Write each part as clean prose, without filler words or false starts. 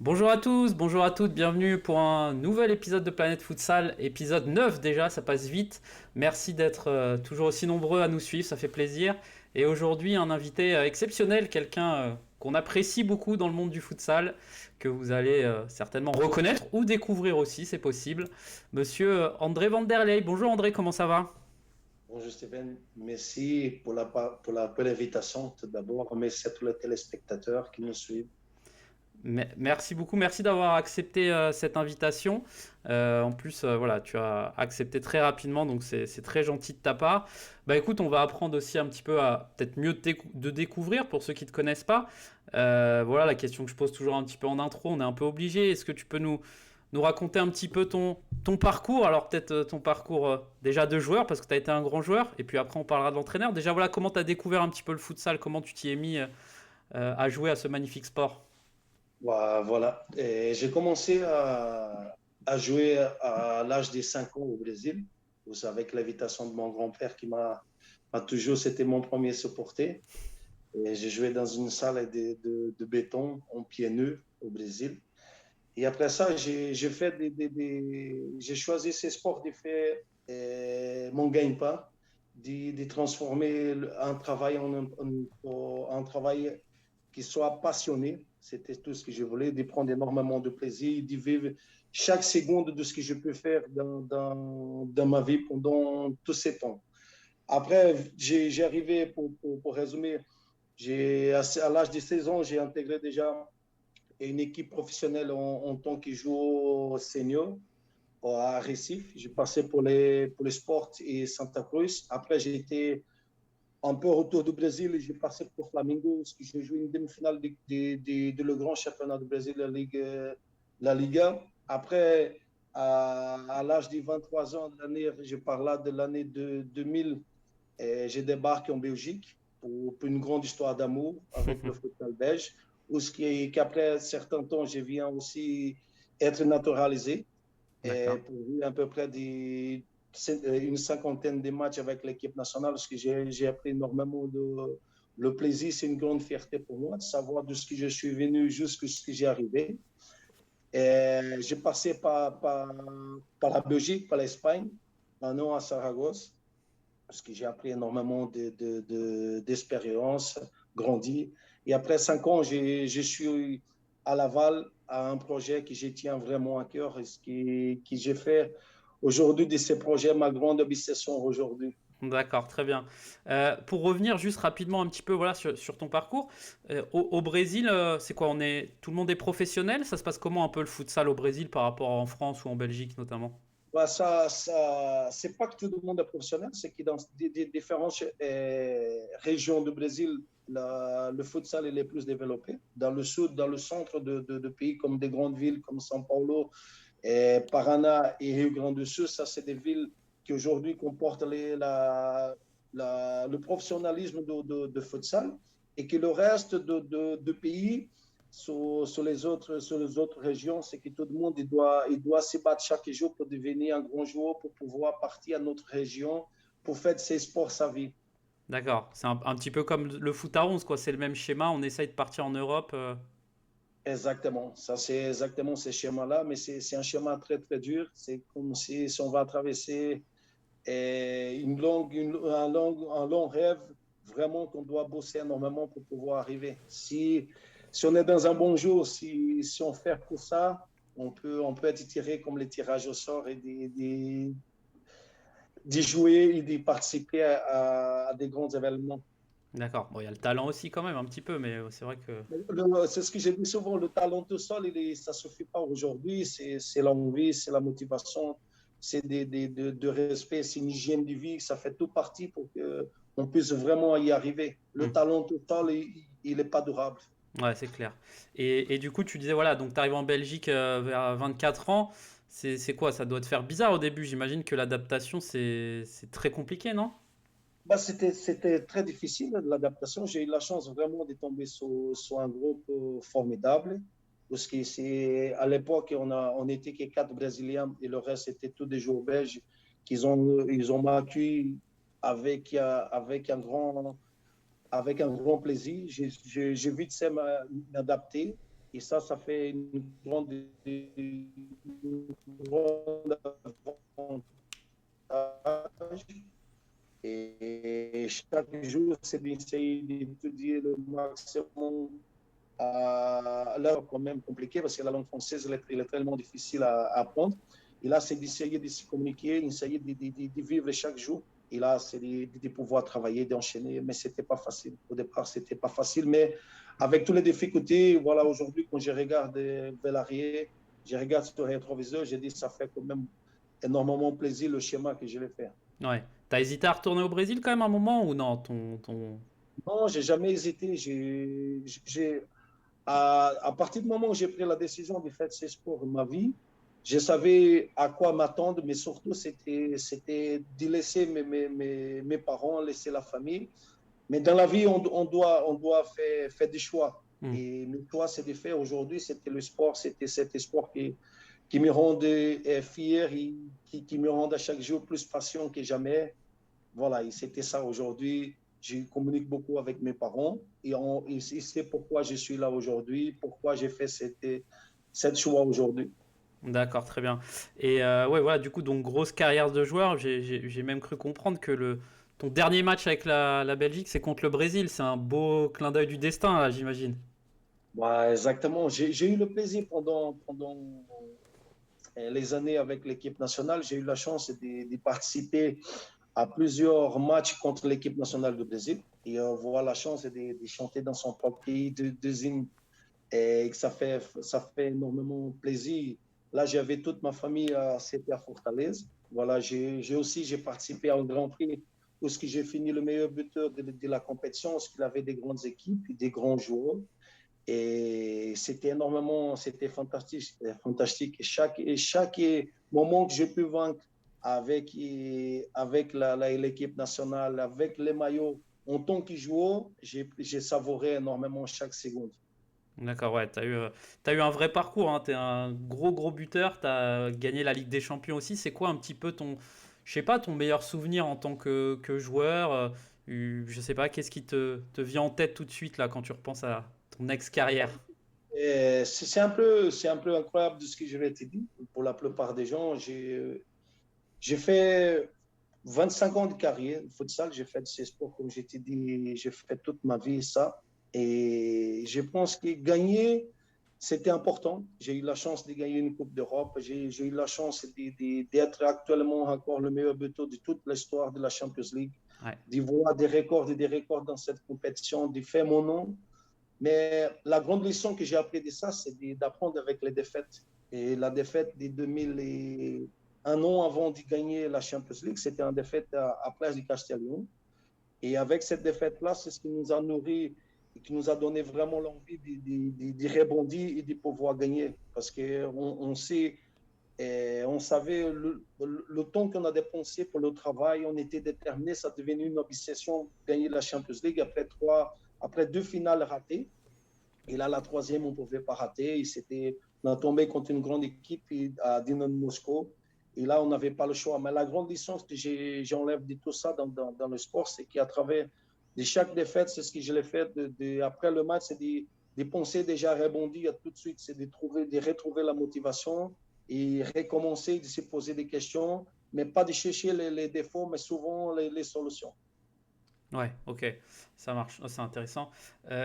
Bonjour à tous, bonjour à toutes, bienvenue pour un nouvel épisode de Planète Futsal, épisode 9 déjà, ça passe vite. Merci d'être toujours aussi nombreux à nous suivre, ça fait plaisir. Et aujourd'hui, un invité exceptionnel, quelqu'un qu'on apprécie beaucoup dans le monde du futsal, que vous allez certainement reconnaître ou découvrir aussi, c'est possible. Monsieur André Van der Ley. Bonjour André, comment ça va? Bonjour Stéphane, merci pour l'invitation tout d'abord. Merci à tous les téléspectateurs qui nous suivent. Merci beaucoup, merci d'avoir accepté cette invitation. En plus, voilà, tu as accepté très rapidement, donc c'est très gentil de ta part. Bah écoute, on va apprendre aussi un petit peu à peut-être mieux de découvrir pour ceux qui ne te connaissent pas. Voilà la question que je pose toujours un petit peu en intro, on est un peu obligé. Est-ce que tu peux nous raconter un petit peu ton parcours? Alors peut-être ton parcours déjà de joueur, parce que tu as été un grand joueur, et puis après on parlera de l'entraîneur. Déjà voilà, comment tu as découvert un petit peu le futsal, comment tu t'y es mis à jouer à ce magnifique sport? Voilà. Et j'ai commencé à jouer à l'âge de 5 ans au Brésil. Vous savez, avec l'invitation de mon grand-père qui m'a toujours, c'était mon premier supporter. Et j'ai joué dans une salle de béton en pieds nus au Brésil. Et après ça, j'ai fait j'ai choisi ces sports de faire mon gagne-pain, de transformer un travail en travail qui soit passionné. C'était tout ce que je voulais, de prendre énormément de plaisir, de vivre chaque seconde de ce que je peux faire dans ma vie pendant tous ces temps. Après, j'ai arrivé, pour résumer, à l'âge de 16 ans, j'ai intégré déjà une équipe professionnelle en tant que joueur senior à Recife. J'ai passé pour les Sports et Santa Cruz. Après, j'ai été un peu retour du Brésil et j'ai passé pour Flamengo, parce que j'ai joué une demi-finale de le grand championnat du Brésil, la Liga. Après, à l'âge de 23 ans, je parle de l'année de 2000, j'ai débarqué en Belgique pour une grande histoire d'amour avec le football belge, où qu'après un certain temps, je viens aussi être naturalisé D'accord. pour jouer à peu près une cinquantaine de matchs avec l'équipe nationale, parce que j'ai appris énormément de le plaisir. C'est une grande fierté pour moi de savoir de ce que je suis venu jusqu'à ce que j'ai arrivé. J'ai passé par la Belgique, par l'Espagne, un an à Saragosse, parce que j'ai appris énormément d'expérience, grandi. Et après 5 ans, je suis à Laval, à un projet que je tiens vraiment à cœur et que j'ai fait aujourd'hui de ces projets ma grande obsession aujourd'hui. D'accord, très bien. Pour revenir juste rapidement un petit peu voilà, sur ton parcours, au Brésil, c'est quoi tout le monde est professionnel? Ça se passe comment un peu le futsal au Brésil par rapport à en France ou en Belgique notamment? Bah, c'est pas que tout le monde est professionnel, c'est que dans des différentes régions du Brésil, le futsal il est plus développé. Dans le sud, dans le centre de pays comme des grandes villes comme São Paulo, Paraná et Rio Grande do Sul, ça c'est des villes qui aujourd'hui comportent le professionnalisme de futsal et que le reste de pays sur les autres régions, c'est que tout le monde il doit se battre chaque jour pour devenir un grand joueur, pour pouvoir partir à notre région, pour faire de ces sports sa vie. D'accord, c'est un petit peu comme le foot à 11, quoi. C'est le même schéma, on essaye de partir en Europe. Exactement, ça c'est exactement ce schéma-là, mais c'est un schéma très très dur. C'est comme si on va traverser un long rêve, vraiment qu'on doit bosser énormément pour pouvoir arriver. Si on est dans un bon jour, si on fait pour ça, on peut être tiré comme les tirages au sort et d'y jouer et d'y participer à des grands événements. D'accord, bon, il y a le talent aussi quand même un petit peu, mais c'est vrai que... C'est ce que j'ai dit souvent, le talent tout seul, ça ne suffit pas aujourd'hui. C'est l'envie, c'est la motivation, c'est de respect, c'est une hygiène de vie. Ça fait tout partie pour qu'on puisse vraiment y arriver. Le Hmm. talent tout seul, il n'est pas durable. Ouais, c'est clair. Et du coup, tu disais, voilà, donc tu arrives en Belgique vers 24 ans. C'est quoi? Ça doit te faire bizarre au début. J'imagine que l'adaptation, c'est très compliqué, non? Bah, c'était très difficile, l'adaptation. J'ai eu la chance vraiment de tomber sur un groupe formidable. Parce que à l'époque, on était que quatre Brésiliens et le reste, c'était tous des joueurs belges ils ont accueilli avec un grand plaisir. J'ai vite sais m'adapter Et ça fait une grande avantage. Et chaque jour, c'est d'essayer d'étudier le maximum. Là, quand même compliqué parce que la langue française, elle est tellement difficile à apprendre. Et là, c'est d'essayer de se communiquer, d'essayer de vivre chaque jour. Et là, c'est de pouvoir travailler, d'enchaîner. Mais ce n'était pas facile. Au départ, ce n'était pas facile. Mais avec toutes les difficultés, voilà, aujourd'hui, quand je regarde vers l'arrière, je regarde sur le rétroviseur, je dis ça fait quand même énormément plaisir le schéma que je vais faire. Ouais. T'as hésité à retourner au Brésil quand même un moment ou non ton... Non, j'ai jamais hésité. À partir du moment où j'ai pris la décision de faire ces sports de ma vie, je savais à quoi m'attendre, mais surtout, c'était de laisser mes parents, laisser la famille. Mais dans la vie, on doit faire des choix. Hmm. Et le choix, c'est de faire aujourd'hui, c'était le sport, c'était cet sport qui me rendait fier, et qui me rend à chaque jour plus patient que jamais. Voilà, et c'était ça aujourd'hui. Je communique beaucoup avec mes parents et c'est pourquoi je suis là aujourd'hui, pourquoi j'ai fait cette choix aujourd'hui. D'accord, très bien. Et ouais, voilà, du coup, donc grosse carrière de joueur. J'ai même cru comprendre que ton dernier match avec la Belgique, c'est contre le Brésil. C'est un beau clin d'œil du destin, là, j'imagine. Ouais, exactement. J'ai eu le plaisir pendant les années avec l'équipe nationale. J'ai eu la chance de participer à plusieurs matchs contre l'équipe nationale du Brésil et avoir la chance de chanter dans son propre pays deux hymnes et que ça fait énormément plaisir. Là, j'avais toute ma famille, c'était à Fortaleza. Voilà, j'ai participé à un Grand Prix où j'ai fini le meilleur buteur de la compétition, où il avait des grandes équipes, des grands joueurs. Et c'était énormément, c'était fantastique, fantastique. Chaque moment que j'ai pu vaincre avec l'équipe nationale, avec les maillots, en tant que joueur, j'ai savouré énormément chaque seconde. D'accord, ouais, t'as eu un vrai parcours, hein. T'es un gros buteur. T'as gagné la Ligue des Champions aussi. C'est quoi un petit peu je sais pas, ton meilleur souvenir en tant que joueur? Je sais pas, qu'est-ce qui te vient en tête tout de suite là quand tu repenses à ton ex-carrière? C'est un peu incroyable de ce que je vais te dire. Pour la plupart des gens, j'ai fait 25 ans de carrière, de futsal, j'ai fait de ces sports, comme je t'ai dit, j'ai fait toute ma vie ça. Et je pense que gagner, c'était important. J'ai eu la chance de gagner une Coupe d'Europe. J'ai eu la chance d'être actuellement encore le meilleur buteur de toute l'histoire de la Champions League, Ouais. de voir des records et des records dans cette compétition, de faire mon nom. Mais la grande leçon que j'ai appris de ça, c'est d'apprendre avec les défaites. Et la défaite de 2000 et un an avant de gagner la Champions League, c'était une défaite à Place du Castellón. Et avec cette défaite-là, c'est ce qui nous a nourri et qui nous a donné vraiment l'envie de rebondir et de pouvoir gagner. Parce qu'on sait, on savait le temps qu'on a dépensé pour le travail, on était déterminé, ça devenait une obsession de gagner la Champions League après deux finales ratées. Et là, la troisième, on ne pouvait pas rater. On a tombé contre une grande équipe à Dynamo Moscou. Et là, on n'avait pas le choix. Mais la grande licence que j'enlève de tout ça dans le sport, c'est qu'à travers de chaque défaite, c'est ce que je l'ai fait après le match, c'est de penser déjà à rebondir tout de suite, c'est de retrouver la motivation et recommencer, de se poser des questions, mais pas de chercher les défauts, mais souvent les solutions. Ouais, ok, ça marche. Ah, c'est intéressant.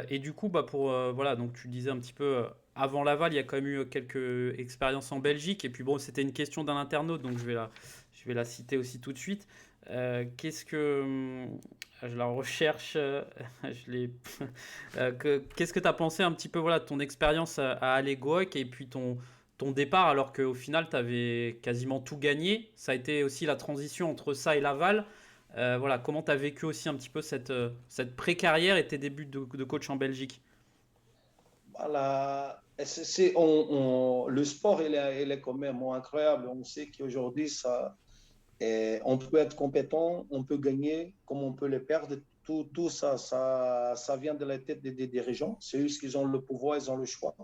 Et du coup, bah voilà, donc tu disais un petit peu avant Laval, il y a quand même eu quelques expériences en Belgique. Et puis bon, c'était une question d'un internaute, donc je vais la citer aussi tout de suite. Je la recherche, je l'ai. Qu'est-ce que tu as pensé un petit peu voilà, de ton expérience à Allego et puis ton départ, alors qu'au final, tu avais quasiment tout gagné. Ça a été aussi la transition entre ça et Laval. Voilà, comment tu as vécu aussi un petit peu cette pré-carrière et tes débuts de coach en Belgique? Voilà. Le sport, il est quand même incroyable. On sait qu'aujourd'hui, on peut être compétent, on peut gagner, comme on peut le perdre. Tout ça, ça vient de la tête des dirigeants. C'est eux qui ont le pouvoir, ils ont le choix.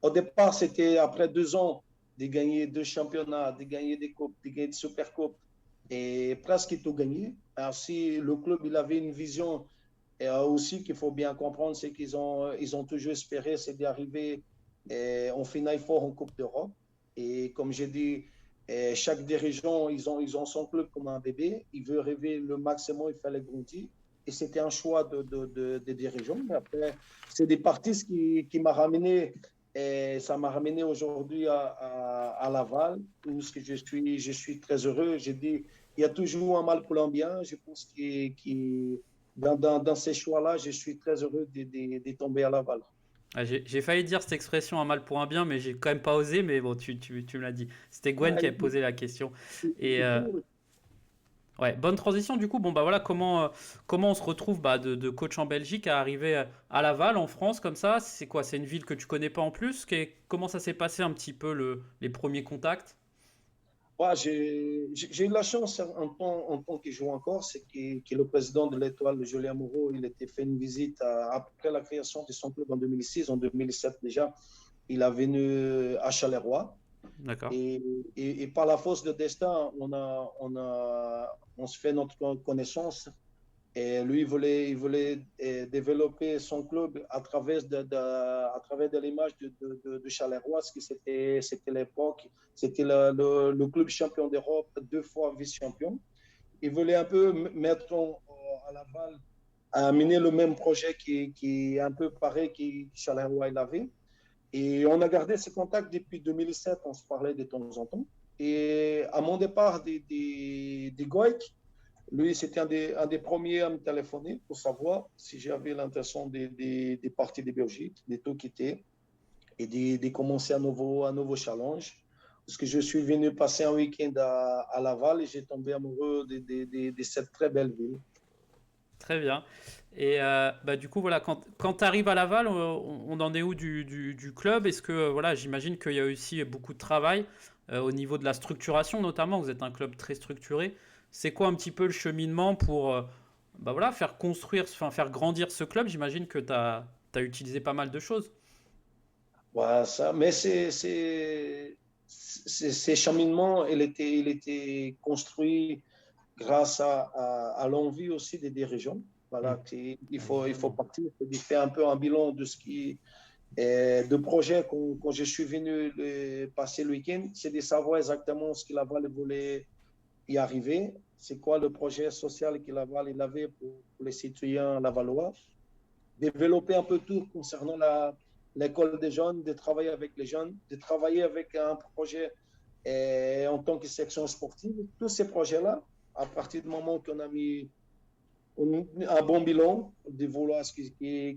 Au départ, c'était après 2 ans de gagner 2 championnats, de gagner des coupes, de gagner des supercoupes et presque tout gagné. Alors, si le club il avait une vision et aussi qu'il faut bien comprendre, c'est ils ont toujours espéré, c'est d'arriver en Final Four en Coupe d'Europe. Et comme j'ai dit, chaque dirigeant, ils ont son club comme un bébé. Il veut rêver le maximum, il fallait grandir. Et c'était un choix des dirigeants. Mais après, c'est des parties qui m'ont ramené. Et ça m'a ramené aujourd'hui à Laval, où je suis très heureux. J'ai dit, il y a toujours un mal colombien. Je pense que dans ces choix-là, je suis très heureux de tomber à Laval. Ah, j'ai failli dire cette expression un mal pour un bien, mais j'ai quand même pas osé, mais bon, tu me l'as dit. C'était Gwen Ah, qui avait posé la question. Et il faut, ouais, bonne transition du coup. Bon, bah voilà, comment on se retrouve bah, de coach en Belgique à arriver à Laval, en France, comme ça? C'est quoi? C'est une ville que tu connais pas en plus? Comment ça s'est passé un petit peu les premiers contacts? ouais, j'ai eu la chance en tant qu'il joue encore, c'est que le président de l'Étoile, Julien Moreau, il était fait une visite après la création de son club en 2006, en 2007 déjà. Il est venu à Charleroi D'accord. et, et par la force de destin, on se fait notre connaissance. Et lui, il voulait développer son club à travers de l'image de Charleroi, ce qui c'était l'époque, c'était le club champion d'Europe, 2 fois vice-champion. Il voulait un peu mettre à la balle, à mener le même projet qui est un peu pareil que Charleroi il avait. Et on a gardé ce contact depuis 2007, on se parlait de temps en temps. Et à mon départ des Goïc, lui, c'était un des premiers à me téléphoner pour savoir si j'avais l'intention de partir de Belgique, de tout quitter et de commencer un nouveau challenge. Parce que je suis venu passer un week-end à Laval et j'ai tombé amoureux de cette très belle ville. Très bien. Et bah, du coup, voilà, quand tu arrives à Laval, on en est où du club? Est-ce que, voilà, j'imagine qu'il y a aussi beaucoup de travail au niveau de la structuration, notamment. Vous êtes un club très structuré. C'est quoi un petit peu le cheminement pour bah, voilà, faire construire, enfin, faire grandir ce club? J'imagine que tu as utilisé pas mal de choses. Ouais, ça, mais ces cheminements, il était construit grâce à l'envie aussi des dirigeants. Hmm. Voilà, il faut partir, il fait un peu un bilan de ce qui de projets quand je suis venu passer le week-end, c'est de savoir exactement ce que Laval voulait y arriver, c'est quoi le projet social que Laval il avait pour les citoyens lavallois, développer un peu tout concernant l'école des jeunes, de travailler avec les jeunes, de travailler avec un projet en tant que section sportive. Tous ces projets-là, à partir du moment qu'on a mis un bon bilan de vouloir ce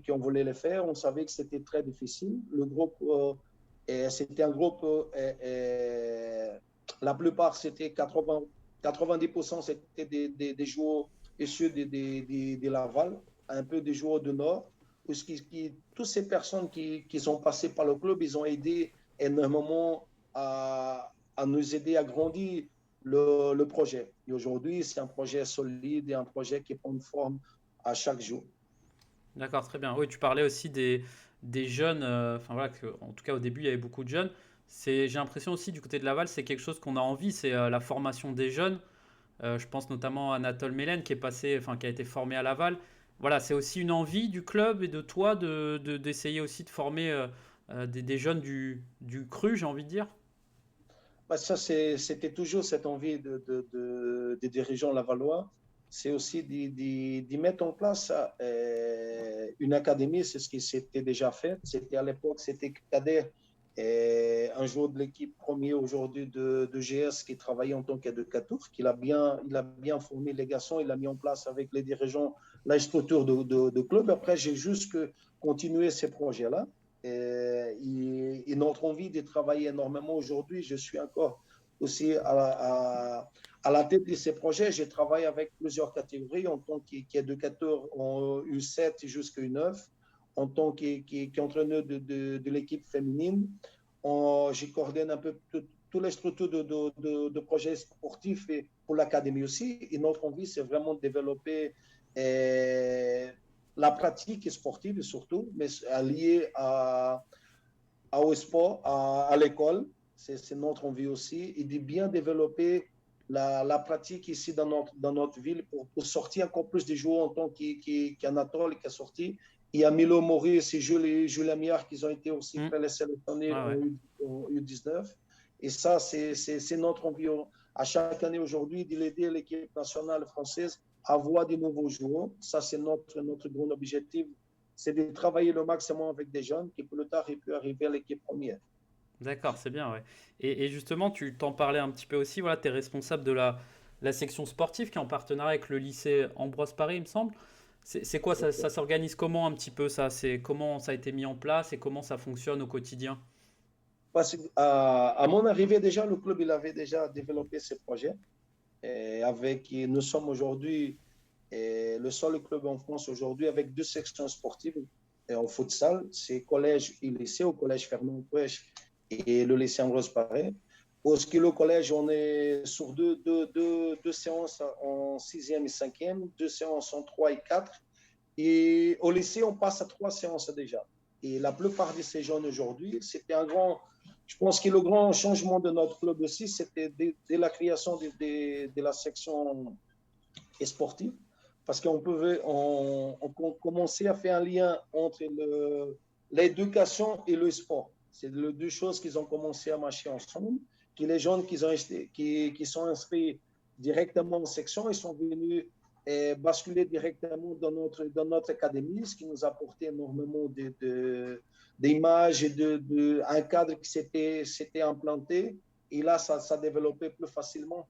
qu'on voulait le faire. On savait que c'était très difficile. Le groupe, c'était un groupe, la plupart, c'était 90%, c'était des joueurs issus de Laval, un peu des joueurs du Nord. Toutes ces personnes qui sont passées par le club, ils ont aidé énormément à nous aider à grandir le projet. Et aujourd'hui, c'est un projet solide et un projet qui prend forme à chaque jour. D'accord, très bien. Oui, tu parlais aussi des jeunes, enfin voilà, en tout cas au début il y avait beaucoup de jeunes. J'ai l'impression aussi du côté de Laval, c'est quelque chose qu'on a envie, c'est la formation des jeunes. Je pense notamment à Anatole Melen qui est passé, enfin qui a été formé à Laval. Voilà, c'est aussi une envie du club et de toi d'essayer aussi de former des jeunes du cru, j'ai envie de dire. Bah, ça, c'était toujours cette envie des dirigeants lavallois. C'est aussi d'y mettre en place une académie. C'est ce qui s'était déjà fait. C'était à l'époque, c'était Kader, un joueur de l'équipe premier aujourd'hui de GS qui travaillait en tant qu'éducateur, il a bien formé les garçons, il a mis en place avec les dirigeants la structure de club. Après, j'ai juste que continuer ces projets-là. Et notre envie de travailler énormément aujourd'hui, je suis encore aussi à la tête de ces projets. Je travaille avec plusieurs catégories en tant qu'éducateur en U7 jusqu'à U9, en tant qu'entraîneur de l'équipe féminine. Je coordonne un peu toutes les structures de projets sportifs et pour l'académie aussi. Et notre envie, c'est vraiment de développer la pratique sportive surtout, mais liée au sport, à l'école. C'est notre envie aussi. Et de bien développer la pratique ici dans notre ville pour sortir encore plus de joueurs en tant qu'Anatole qui a sorti Il y a Milo Maurice et Julien Miard qui ont été aussi Hmm. présélectionnés Ouais, ouais. en U19. Et ça, c'est notre envie à chaque année aujourd'hui d'aider l'équipe nationale française à avoir des nouveaux joueurs. Ça, c'est notre grand objectif. C'est de travailler le maximum avec des jeunes qui, plus tard, ils peuvent arriver à l'équipe première. D'accord, c'est bien, ouais. Et justement, tu t'en parlais un petit peu aussi, voilà, tu es responsable de la section sportive qui est en partenariat avec le lycée Ambroise Paré, il me semble. C'est quoi, ça s'organise comment un petit peu ça? C'est comment ça a été mis en place et comment ça fonctionne au quotidien? Parce à mon arrivée, déjà, le club il avait déjà développé ses projets. Nous sommes aujourd'hui le seul club en France aujourd'hui avec deux sections sportives en futsal. C'est collège et lycée, au collège Fernand Pêche et le lycée Ambroise Paré. Au ski, collège, on est sur deux séances en sixième et cinquième, deux séances en 3 et 4. Et au lycée, on passe à 3 séances déjà. Et la plupart de ces jeunes aujourd'hui, c'était un grand. Je pense que le grand changement de notre club aussi, c'était dès la création de la section sportive, parce on commençait à faire un lien entre l'éducation et le sport. C'est les deux choses qui ont commencé à marcher ensemble, que les jeunes qui sont inscrits directement en section, ils sont venus basculer directement dans notre académie, ce qui nous a apporté énormément d'images et un cadre qui s'était implanté. Et là, ça développait plus facilement.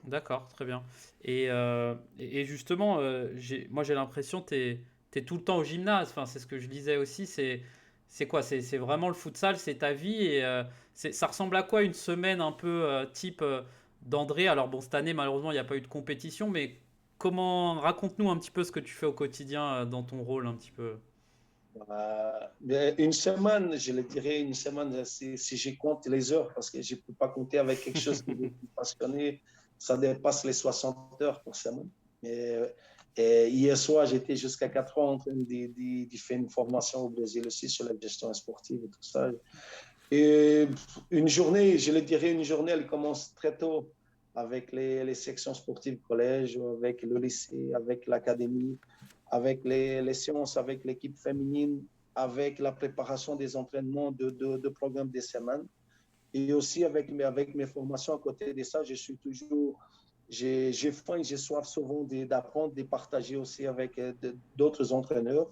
D'accord, très bien. Et justement, moi j'ai l'impression que tu es tout le temps au gymnase. Enfin, c'est ce que je disais aussi. C'est quoi? C'est vraiment le futsal, c'est ta vie. Ça ressemble à quoi une semaine un peu type d'André? Alors bon, cette année, malheureusement, il n'y a pas eu de compétition, mais raconte-nous un petit peu ce que tu fais au quotidien dans ton rôle un petit peu. Une semaine, je le dirais, une semaine, si je compte les heures, parce que je ne peux pas compter avec quelque chose qui est passionné, ça dépasse les 60 heures pour semaine. Et hier soir, j'étais jusqu'à 4 heures en train de faire une formation au Brésil aussi sur la gestion sportive et tout ça. Et une journée, je le dirais, une journée, elle commence très tôt avec les sections sportives collège, avec le lycée, avec l'académie, avec les séances avec l'équipe féminine, avec la préparation des entraînements de programmes des semaines. Et aussi avec mes formations à côté de ça, je suis toujours, j'ai faim et j'ai soif souvent d'apprendre, de partager aussi avec d'autres entraîneurs.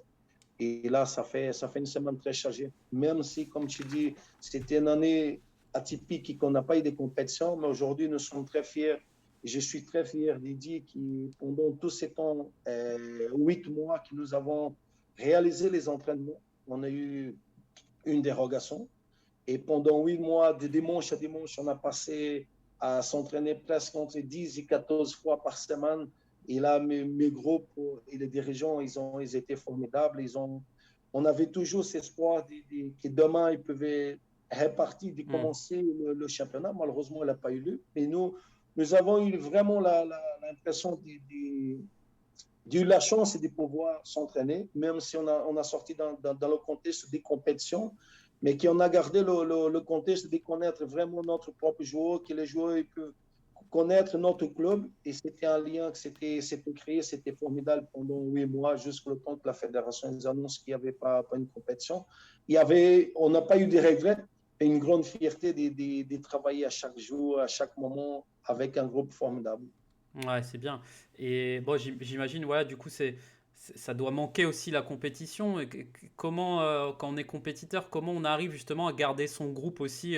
Et là, ça fait une semaine très chargée. Même si, comme tu dis, c'était une année atypique et qu'on n'a pas eu de compétition, mais aujourd'hui, nous sommes très fiers. Je suis très fier d'Idi qui, pendant tous ces temps, 8 mois que nous avons réalisé les entraînements, on a eu une dérogation. Et pendant 8 mois, de dimanche à dimanche, on a passé à s'entraîner presque entre 10 et 14 fois par semaine. Et là, mes groupes et les dirigeants, ils étaient formidables. On avait toujours cet espoir que demain, ils pouvaient repartir, de Hmm. commencer le championnat. Malheureusement, il n'a pas eu lieu. Mais nous avons eu vraiment l'impression de la chance de pouvoir s'entraîner, même si on a sorti dans le contexte des compétitions, mais qu'on a gardé le contexte de connaître vraiment notre propre joueur, que les joueurs ils peuvent connaître notre club. Et c'était un lien que c'était créé, c'était formidable pendant 8 mois, jusqu'au temps que la fédération nous annonce qu'il n'y avait pas une compétition. On n'a pas eu de regrets, et une grande fierté de travailler à chaque jour, à chaque moment, avec un groupe formidable. Ouais, c'est bien. Et bon, j'imagine, voilà, du coup, ça doit manquer aussi la compétition. Comment, quand on est compétiteur, comment on arrive justement à garder son groupe aussi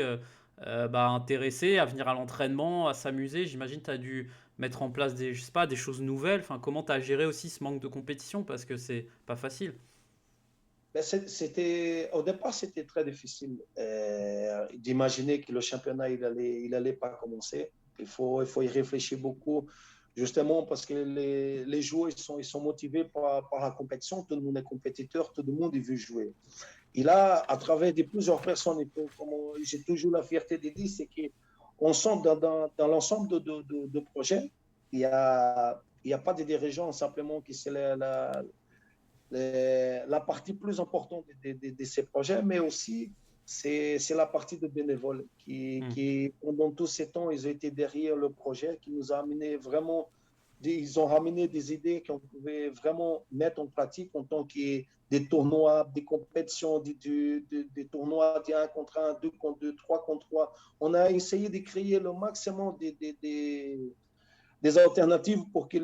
bah, intéressé, à venir à l'entraînement, à s'amuser? J'imagine que tu as dû mettre en place je sais pas, des choses nouvelles. Enfin, comment tu as géré aussi ce manque de compétition? Parce que c'est pas facile. Ben, au départ, c'était très difficile d'imaginer que le championnat il allait pas commencer. Il faut y réfléchir beaucoup, justement parce que les joueurs ils sont motivés par la compétition. Tout le monde est compétiteur, tout le monde veut jouer. Et là, à travers de plusieurs personnes, j'ai toujours la fierté de dire, c'est qu'on sent dans l'ensemble de projets, il y a pas de dirigeants simplement qui c'est la partie plus importante de ces projets, mais aussi c'est la partie de bénévoles Hmm. pendant tous ces temps, ils ont été derrière le projet qui nous a amené vraiment. ils ont ramené des idées qu'on pouvait vraiment mettre en pratique en tant que des tournois, des compétitions, des tournois d'1 contre 1, 2 contre 2, 3 contre 3. On a essayé de créer le maximum des alternatives pour que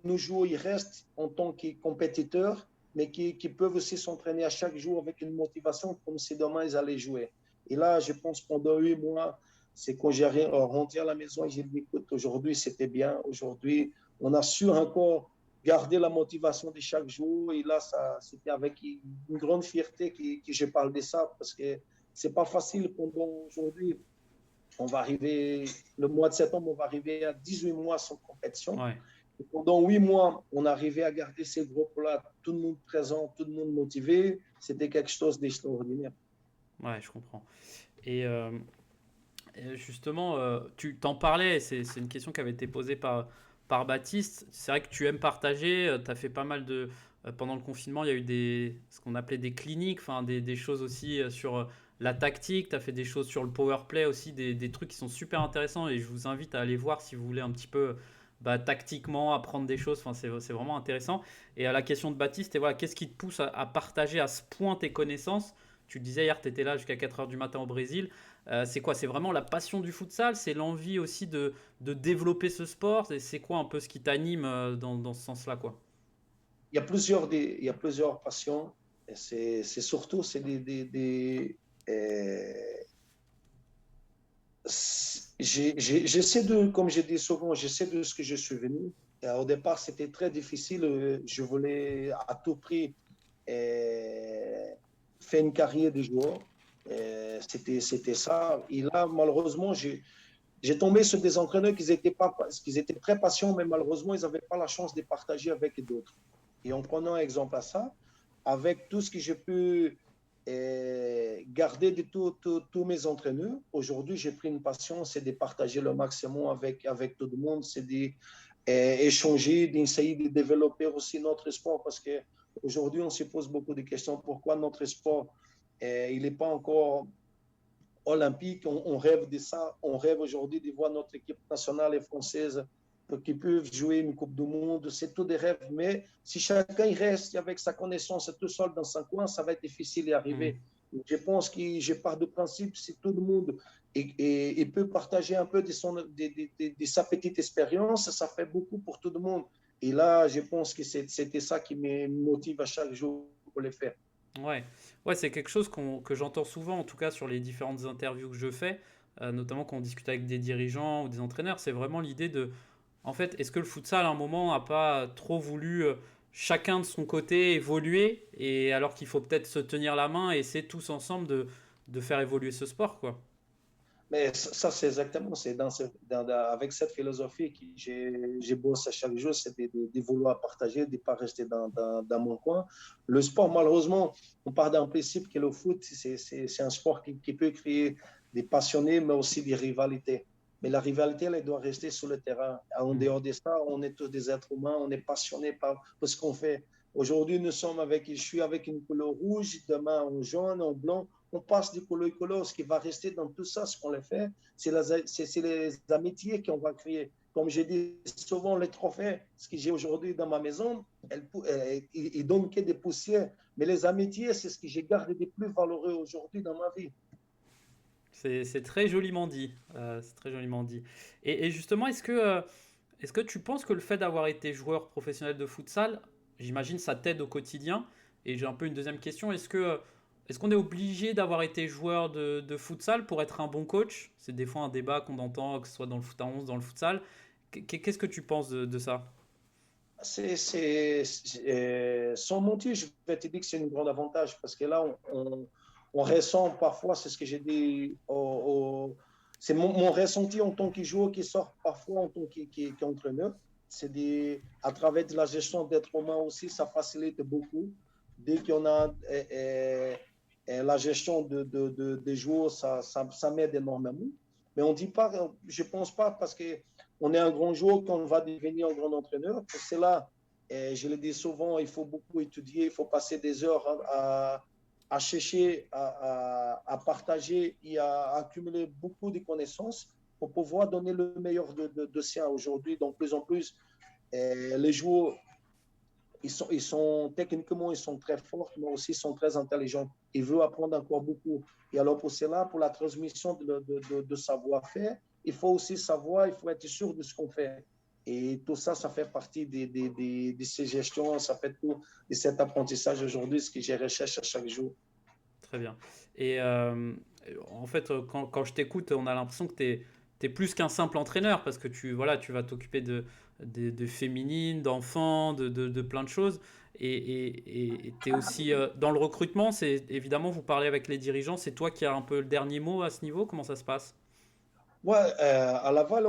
nos joueurs ils restent en tant que compétiteurs, mais qui peuvent aussi s'entraîner à chaque jour avec une motivation comme si demain ils allaient jouer. Et là, je pense pendant 8 mois, c'est quand j'ai rentré à la maison et j'ai dit, écoute, aujourd'hui c'était bien, aujourd'hui on a su encore garder la motivation de chaque jour. Et là, c'était avec une grande fierté que je parle de ça, parce que c'est pas facile pendant aujourd'hui on va arriver, le mois de septembre, on va arriver à 18 mois sans compétition. Ouais, Et pendant 8 mois, on arrivait à garder ces groupes-là, tout le monde présent, tout le monde motivé. C'était quelque chose d'extraordinaire. ouais, je comprends. Et justement, tu t'en parlais, c'est une question qui avait été posée par Baptiste. C'est vrai que tu aimes partager, tu as fait pas mal de... pendant le confinement, il y a eu ce qu'on appelait des cliniques, enfin des choses aussi sur la tactique, tu as fait des choses sur le power play aussi, des trucs qui sont super intéressants et je vous invite à aller voir si vous voulez un petit peu tactiquement apprendre des choses, enfin, c'est vraiment intéressant. Et à la question de Baptiste, et voilà, qu'est-ce qui te pousse à partager à ce point tes connaissances? Tu le disais hier, tu étais là jusqu'à 4 heures du matin au Brésil. C'est quoi? C'est vraiment la passion du futsal? C'est l'envie aussi de développer ce sport? Et c'est quoi un peu ce qui t'anime dans ce sens-là, quoi? Il y a plusieurs passions. C'est surtout c'est j'essaie de, comme je dis souvent, j'essaie de ce que je suis venu. Et au départ, c'était très difficile. Je voulais à tout prix faire une carrière de joueur. C'était ça. Et là, malheureusement, j'ai tombé sur des entraîneurs qui étaient très patients, mais malheureusement, ils n'avaient pas la chance de partager avec d'autres. Et en prenant un exemple à ça, avec tout ce que j'ai pu garder de tous mes entraîneurs, aujourd'hui, j'ai pris une passion, c'est de partager le maximum avec tout le monde, c'est d'échanger, d'essayer de développer aussi notre sport, parce qu'aujourd'hui, on se pose beaucoup de questions. Pourquoi notre sport, il n'est pas encore olympique, on rêve de ça, on rêve aujourd'hui de voir notre équipe nationale et française qui peuvent jouer une Coupe du Monde, c'est tout des rêves, mais si chacun reste avec sa connaissance tout seul dans son coin, ça va être difficile d'y Hmm. arriver. Je pense que je pars de principe, si tout le monde peut partager un peu de sa petite expérience, ça fait beaucoup pour tout le monde. Et là, je pense que c'était ça qui me motive à chaque jour pour le faire. Ouais, ouais, c'est quelque chose que j'entends souvent, en tout cas sur les différentes interviews que je fais, notamment quand on discute avec des dirigeants ou des entraîneurs, c'est vraiment l'idée de, en fait, est-ce que le futsal à un moment n'a pas trop voulu chacun de son côté évoluer, et alors qu'il faut peut-être se tenir la main et essayer tous ensemble de faire évoluer ce sport, quoi. Mais ça, c'est exactement, c'est avec cette philosophie que j'ai bossé à chaque jour, c'est de vouloir partager, de ne pas rester dans mon coin. Le sport, malheureusement, on part d'un principe que le foot, c'est un sport qui peut créer des passionnés, mais aussi des rivalités. Mais la rivalité, elle doit rester sur le terrain. En Hmm. dehors de ça, on est tous des êtres humains, on est passionnés par ce qu'on fait. Aujourd'hui, je suis avec une couleur rouge, demain en jaune, en blanc. On passe du couleur. Ce qui va rester dans tout ça, ce qu'on le fait, c'est les amitiés qu'on va créer. Comme j'ai dit souvent, les trophées, ce que j'ai aujourd'hui dans ma maison, ils donnent que des poussières. Mais les amitiés, c'est ce que j'ai gardé de plus valeureux aujourd'hui dans ma vie. C'est très joliment dit. C'est très joliment dit. Et justement, est-ce que tu penses que le fait d'avoir été joueur professionnel de futsal, j'imagine ça t'aide au quotidien? Et j'ai un peu une deuxième question. Est-ce qu'on est obligé d'avoir été joueur de futsal pour être un bon coach? C'est des fois un débat qu'on entend, que ce soit dans le foot à 11, dans le futsal. Qu'est-ce que tu penses de ça? Sans mentir, je vais te dire que c'est un grand avantage parce que là, on ressent parfois, c'est ce que j'ai dit, c'est mon ressenti en tant que joueur qui sort parfois en tant qu'entraîneur. À travers de la gestion d'être humain aussi, ça facilite beaucoup. Dès qu'on a la gestion des joueurs, ça m'aide énormément. Mais on dit pas, je pense pas parce que on est un grand joueur qu'on va devenir un grand entraîneur. Pour cela, je le dis souvent, il faut beaucoup étudier, il faut passer des heures à chercher, à partager et à accumuler beaucoup de connaissances. pour pouvoir donner le meilleur de sien. Aujourd'hui, donc, plus en plus, les joueurs, techniquement, ils sont très forts, mais aussi ils sont très intelligents. Ils veulent apprendre encore beaucoup. Et alors, pour cela, pour la transmission de savoir-faire, il faut aussi savoir, il faut être sûr de ce qu'on fait. Et tout ça, ça fait partie de ces gestions, ça fait tout de cet apprentissage aujourd'hui, ce que je recherche à chaque jour. Très bien. Et en fait, quand je t'écoute, on a l'impression que tu es plus qu'un simple entraîneur parce que voilà, tu vas t'occuper de féminines, d'enfants, de plein de choses. Et tu es aussi dans le recrutement. C'est évidemment, vous parlez avec les dirigeants. C'est toi qui as un peu le dernier mot à ce niveau. Comment ça se passe? Ouais, à Laval,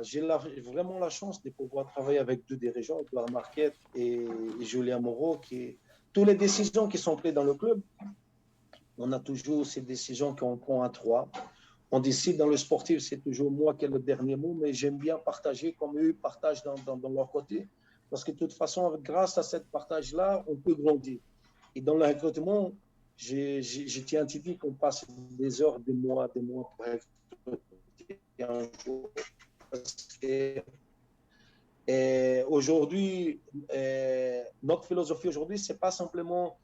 j'ai vraiment la chance de pouvoir travailler avec deux dirigeants, Edouard Marquette et Julien Moreau, toutes les décisions qui sont prises dans le club, on a toujours ces décisions qu'on prend à trois. On décide dans le sportif, c'est toujours moi qui ai le dernier mot, mais j'aime bien partager comme eux partagent dans leur côté. Parce que de toute façon, grâce à ce partage-là, on peut grandir. Et dans le recrutement, je tiens à te dire qu'on passe des heures, des mois pour recruter un jour. Et aujourd'hui, notre philosophie aujourd'hui, c'est pas simplement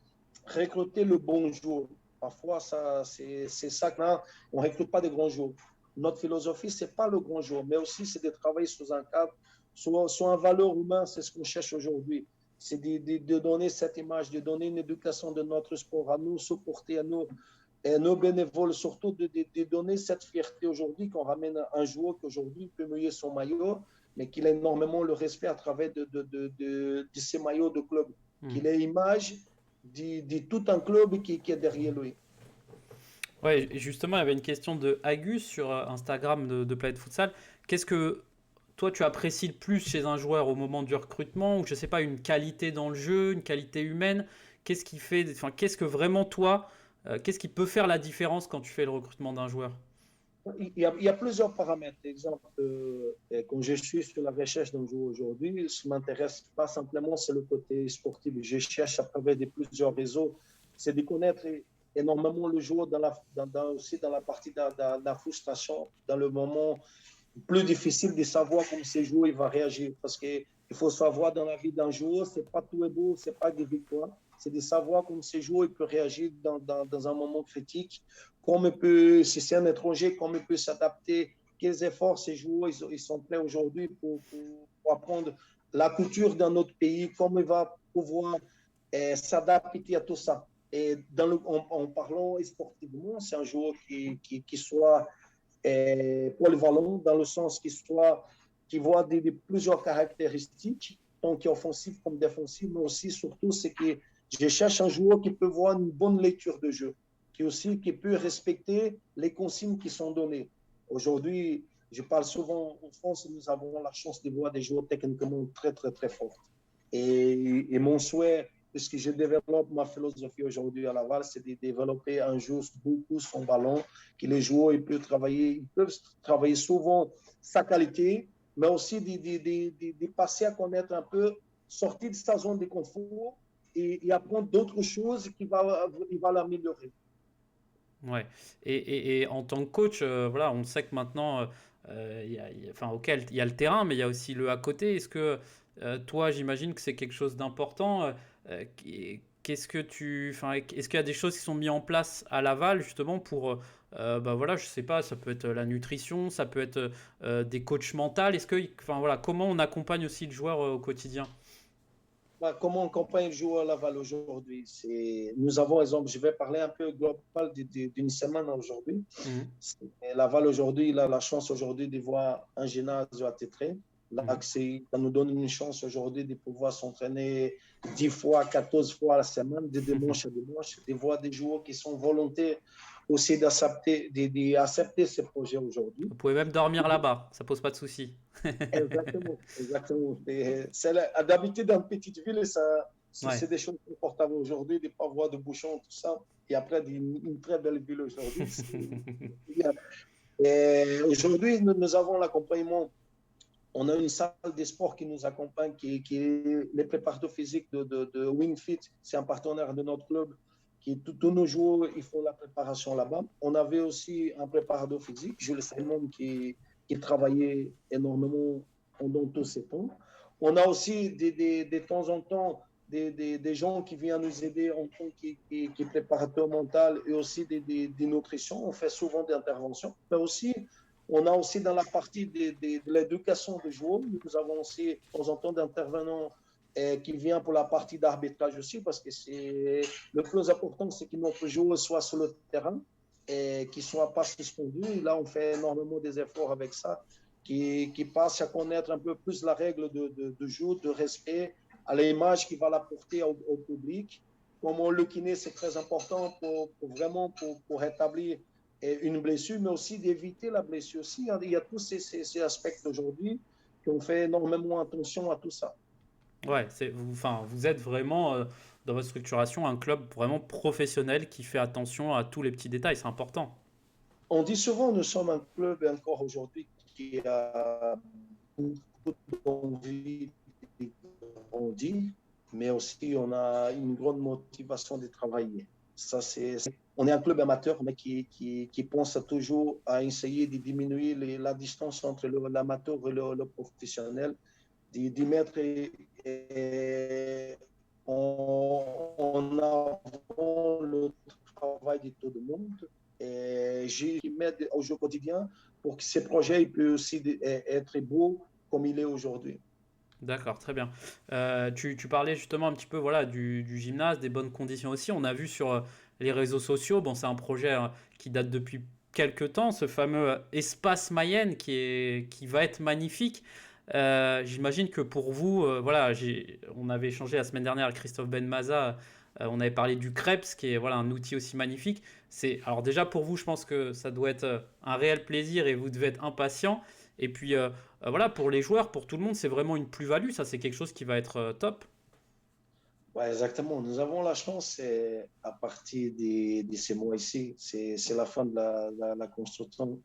recruter le bon jour. Parfois, c'est ça qu'on ne recrute pas des grands jours. Notre philosophie, ce n'est pas le grand jour, mais aussi c'est de travailler sous un cadre, sur un valeur humaine, c'est ce qu'on cherche aujourd'hui. C'est de donner cette image, de donner une éducation de notre sport à nous, supporter à nous, et nos bénévoles, surtout de donner cette fierté aujourd'hui qu'on ramène un joueur qui aujourd'hui peut mouiller son maillot, mais qu'il a énormément le respect à travers de ses maillots de club, qu'il ait l'image de tout un club qui est derrière lui. Ouais, et justement, il y avait une question de Agus sur Instagram de Planet Futsal. Qu'est-ce que toi tu apprécies le plus chez un joueur au moment du recrutement, ou je sais pas, une qualité dans le jeu, une qualité humaine? Qu'est-ce qui fait, enfin, qu'est-ce que vraiment toi, qu'est-ce qui peut faire la différence quand tu fais le recrutement d'un joueur? Il y a plusieurs paramètres. Exemple, quand je suis sur la recherche d'un joueur aujourd'hui, ce qui m'intéresse pas simplement, c'est le côté sportif. Je cherche à travers plusieurs réseaux, c'est de connaître énormément le joueur aussi dans la partie de la frustration, dans le moment plus difficile de savoir comment ces joueurs il va réagir. Parce qu'il faut savoir dans la vie d'un joueur, c'est pas tout est beau, c'est pas des victoires. C'est de savoir comment ces joueurs il peut réagir dans un moment critique, comment il peut, si c'est un étranger, comment il peut s'adapter, quels efforts ces joueurs ils sont prêts aujourd'hui pour apprendre la culture dans notre pays, comment il va pouvoir s'adapter à tout ça. Et en parlant sportivement, c'est un joueur qui soit polyvalent dans le sens qu'il voit plusieurs caractéristiques, tant qui est offensif comme défensif, mais aussi surtout c'est que je cherche un joueur qui peut voir une bonne lecture de jeu, qui peut respecter les consignes qui sont données. Aujourd'hui, je parle souvent en France, nous avons la chance de voir des joueurs techniquement très, très, très forts. Et mon souhait, puisque je développe ma philosophie aujourd'hui à Laval, c'est de développer un jeu beaucoup son ballon, que les joueurs ils peuvent travailler souvent sa qualité, mais aussi de passer à connaître un peu, sortir de sa zone de confort et apprendre d'autres choses il va l'améliorer. Ouais. Et en tant que coach, voilà, on sait que maintenant, enfin, auquel il y a le terrain, mais il y a aussi le à côté. Est-ce que toi, j'imagine que c'est quelque chose d'important. Qu'est-ce que enfin, est-ce qu'il y a des choses qui sont mises en place à Laval justement pour, bah voilà, je sais pas, ça peut être la nutrition, ça peut être des coachs mentaux. Enfin voilà, comment on accompagne aussi le joueur au quotidien? Comment on campagne joue à Laval aujourd'hui? Nous avons, exemple, je vais parler un peu global d'une semaine aujourd'hui. Mhm. Laval aujourd'hui, il a la chance aujourd'hui de voir un gymnase attitré. Là, Mhm. ça nous donne une chance aujourd'hui de pouvoir s'entraîner 10 fois, 14 fois à la semaine, de dimanche à dimanche, de voir des joueurs qui sont volontaires aussi d'accepter ces projets aujourd'hui. Vous pouvez même dormir là-bas, ça pose pas de souci. Exactement, exactement. D'habitude, dans une petite ville, Ouais. c'est des choses confortables aujourd'hui, de ne pas avoir de bouchons, tout ça. Et après, une très belle ville aujourd'hui. Aujourd'hui, nous avons l'accompagnement. On a une salle de sport qui nous accompagne, qui est les préparateurs physiques de WingFit. C'est un partenaire de notre club tous nos joueurs, ils font la préparation là-bas. On avait aussi un préparateur physique, Jules Simon, qui travaillait énormément pendant tous ces temps. On a aussi de temps en temps des gens qui viennent nous aider en tant que préparateur mental et aussi des nutritions. On fait souvent des interventions. Mais aussi, on a aussi dans la partie de l'éducation des joueurs, nous avons aussi de temps en temps d'intervenants qui viennent pour la partie d'arbitrage aussi, parce que c'est le plus important, c'est que notre joueur soit sur le terrain et qu'il ne soit pas suspendu. Et là, on fait énormément des efforts avec ça, qui passe à connaître un peu plus la règle de jeu, de respect, à l'image qu'il va l'apporter au public. Comme le kiné, c'est très important vraiment pour rétablir une blessure, mais aussi d'éviter la blessure aussi. Il y a tous ces aspects aujourd'hui qu'on fait énormément attention à tout ça. Ouais, enfin, vous êtes vraiment dans votre structuration un club vraiment professionnel qui fait attention à tous les petits détails, c'est important. On dit souvent nous sommes un club encore aujourd'hui qui a beaucoup d'envie de grandir, mais aussi on a une grande motivation de travailler. Ça, on est un club amateur, mais qui pense toujours à essayer de diminuer la distance entre l'amateur et le professionnel, d'y mettre en avant le travail de tout le monde. Et j'y mets au jeu quotidien pour que ces projets puissent aussi être beaux comme il est aujourd'hui. D'accord, très bien. Tu parlais justement un petit peu voilà, du gymnase, des bonnes conditions aussi. On a vu sur les réseaux sociaux, bon, c'est un projet qui date depuis quelques temps, ce fameux espace Mayenne qui va être magnifique. J'imagine que pour vous, voilà, on avait échangé la semaine dernière avec Christophe Benmaza, on avait parlé du Krebs, qui est voilà, un outil aussi magnifique. Alors déjà pour vous, je pense que ça doit être un réel plaisir et vous devez être impatient. Et puis voilà, pour les joueurs, pour tout le monde, c'est vraiment une plus-value. Ça, c'est quelque chose qui va être top. Ouais, exactement. Nous avons la chance, à partir de ces mois ici, c'est la fin de la construction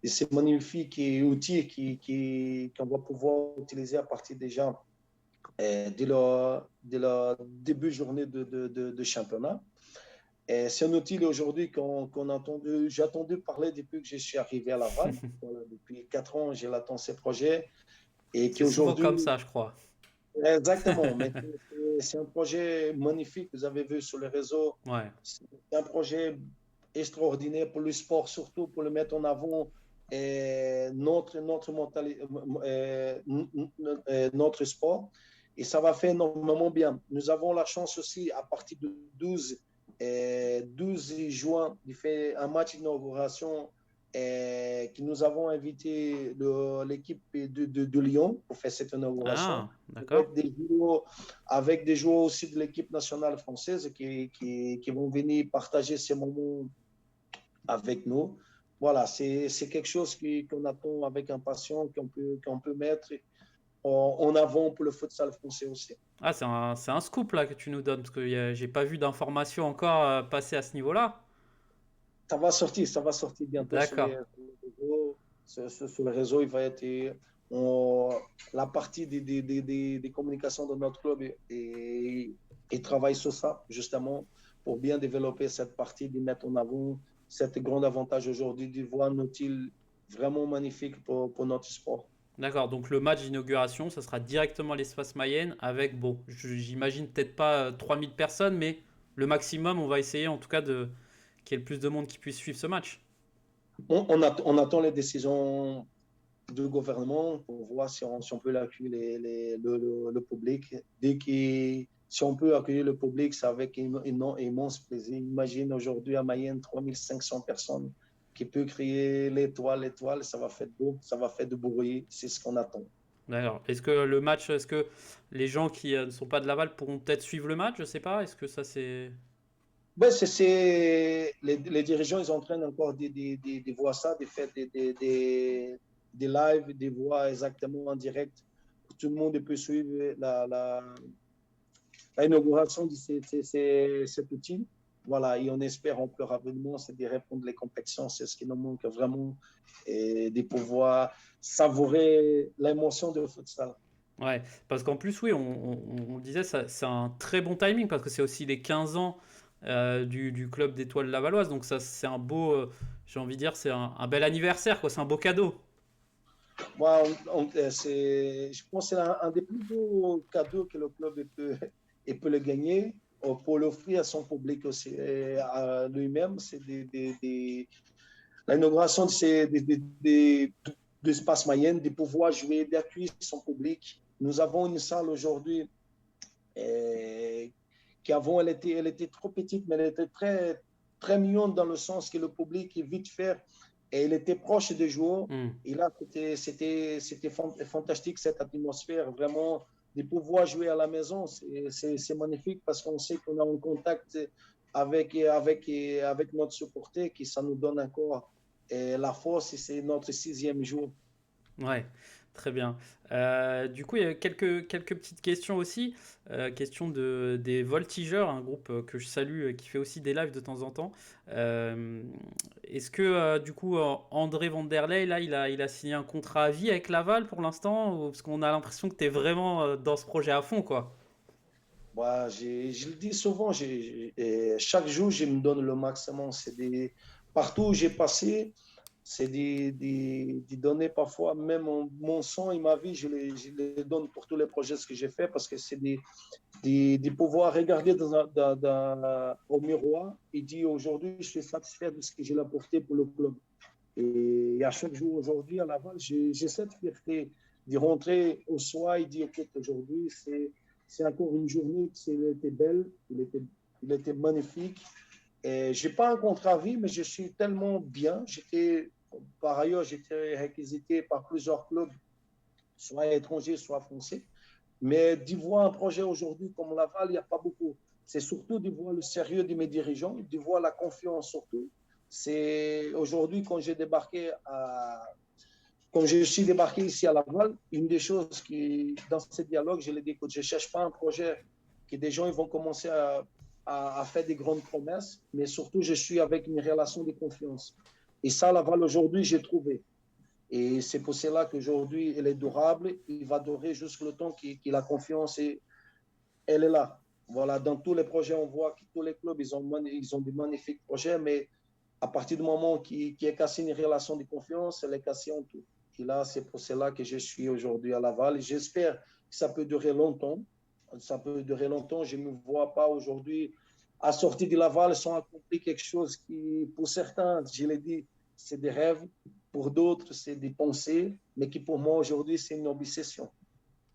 de ces magnifiques outils qu'on va pouvoir utiliser à partir déjà de la début journée de championnat. C'est un outil aujourd'hui j'ai attendu parler depuis que je suis arrivé à Laval. Voilà, depuis 4 ans, j'ai l'attends ces projets et C'est souvent qu'aujourd'hui, comme ça, je crois. exactement, mais c'est un projet magnifique. Vous avez vu sur les réseaux, Ouais. c'est un projet extraordinaire pour le sport, surtout pour le mettre en avant notre sport. Et ça va faire énormément bien. Nous avons la chance aussi, à partir de 12 juin, de faire un match d'inauguration que nous avons invité l'équipe de Lyon pour faire cette inauguration Ah, d'accord. avec des joueurs aussi de l'équipe nationale française qui vont venir partager ces moments avec nous. Voilà, c'est quelque chose qu'on attend avec impatience, qu'on peut mettre en avant pour le futsal français aussi. Ah, c'est un scoop là que tu nous donnes, parce que j'ai pas vu d'informations encore passer à ce niveau-là. Ça va sortir bientôt sur D'accord. les réseaux. Sur le réseau, il va être la partie des communications de notre club et travaille sur ça, justement, pour bien développer cette partie, de mettre en avant cet grand avantage aujourd'hui, de voir un outil vraiment magnifique pour notre sport. D'accord, donc le match d'inauguration, ça sera directement à l'espace Mayenne avec, bon, j'imagine peut-être pas 3000 personnes, mais le maximum, on va essayer en tout cas qu'il y ait le plus de monde qui puisse suivre ce match. On attend les décisions du gouvernement pour voir si on peut accueillir le public. Si on peut accueillir le public, c'est avec un immense plaisir. Imagine aujourd'hui à Mayenne 3500 personnes qui peuvent crier l'étoile, ça va faire beau, ça va faire du bruit, c'est ce qu'on attend. D'accord. Est-ce que les gens qui ne sont pas de Laval pourront peut-être suivre le match? Je sais pas. Est-ce que ça c'est. Ben, les dirigeants, ils sont en train encore de voir ça, de faire des lives, de voir exactement en direct. Tout le monde peut suivre l'inauguration de cet outil. Voilà, et on espère on peut rapidement c'est de répondre les compétitions. C'est ce qui nous manque vraiment, et de pouvoir savourer l'émotion de futsal. Ouais, parce qu'en plus, oui, on le disait, c'est un très bon timing parce que c'est aussi les 15 ans du club d'Étoile Lavalloise. Donc ça, c'est un beau, j'ai envie de dire, c'est un bel anniversaire, quoi. C'est un beau cadeau. Moi, je pense que c'est un des plus beaux cadeaux que le club peut le gagner pour l'offrir à son public aussi, et à lui-même. C'est l'inauguration d'espace moyen, de pouvoir jouer, d'accueillir son public. Nous avons une salle aujourd'hui qui avant, elle était trop petite, mais elle était très, très mignonne dans le sens que le public est vite fait et elle était proche des joueurs. Hmm. Et là, c'était fantastique cette atmosphère, vraiment, de pouvoir jouer à la maison. C'est magnifique parce qu'on sait qu'on est en contact avec notre supporter, qui ça nous donne encore la force et c'est notre 6e jour. Ouais, très bien. Du coup, il y a quelques petites questions aussi. Question des Voltigeurs, un groupe que je salue, qui fait aussi des lives de temps en temps. Euh, Est-ce que, du coup, André Vanderlei, là, il a signé un contrat à vie avec Laval pour l'instant? Parce qu'on a l'impression que tu es vraiment dans ce projet à fond, quoi. Moi, je le dis souvent, chaque jour, je me donne le maximum. Partout où j'ai passé, c'est des données parfois, même mon sang et ma vie, je les donne pour tous les projets que j'ai fait parce que c'est de pouvoir regarder au miroir et dire aujourd'hui, je suis satisfait de ce que j'ai apporté pour le club. Et à chaque jour aujourd'hui à Laval, j'ai cette fierté de rentrer au soir et dire écoute, aujourd'hui, c'est encore une journée qui était belle, il était magnifique. Je n'ai pas un contrat à vie, mais je suis tellement bien. Par ailleurs, j'étais réquisité par plusieurs clubs, soit étrangers, soit français. Mais d'y voir un projet aujourd'hui comme Laval, il n'y a pas beaucoup. C'est surtout de voir le sérieux de mes dirigeants, de voir la confiance surtout. C'est aujourd'hui, quand je suis débarqué ici à Laval, une des choses qui, dans ce dialogue, je l'ai dit, écoute, je ne cherche pas un projet que des gens ils vont commencer à faire des grandes promesses, mais surtout, je suis avec une relation de confiance. Et ça, Laval, aujourd'hui, j'ai trouvé. Et c'est pour cela qu'aujourd'hui, elle est durable. Il va durer jusqu'au temps qu'il a confiance et elle est là. Voilà, dans tous les projets, on voit que tous les clubs, ils ont des magnifiques projets, mais à partir du moment qui est cassé une relation de confiance, elle est cassée en tout. Et là, c'est pour cela que je suis aujourd'hui à Laval. Et j'espère que ça peut durer longtemps. Ça peut durer longtemps. Je ne me vois pas aujourd'hui à sortir de Laval sans accomplir quelque chose qui, pour certains, je l'ai dit, c'est des rêves. Pour d'autres, c'est des pensées. Mais qui, pour moi, aujourd'hui, c'est une obsession.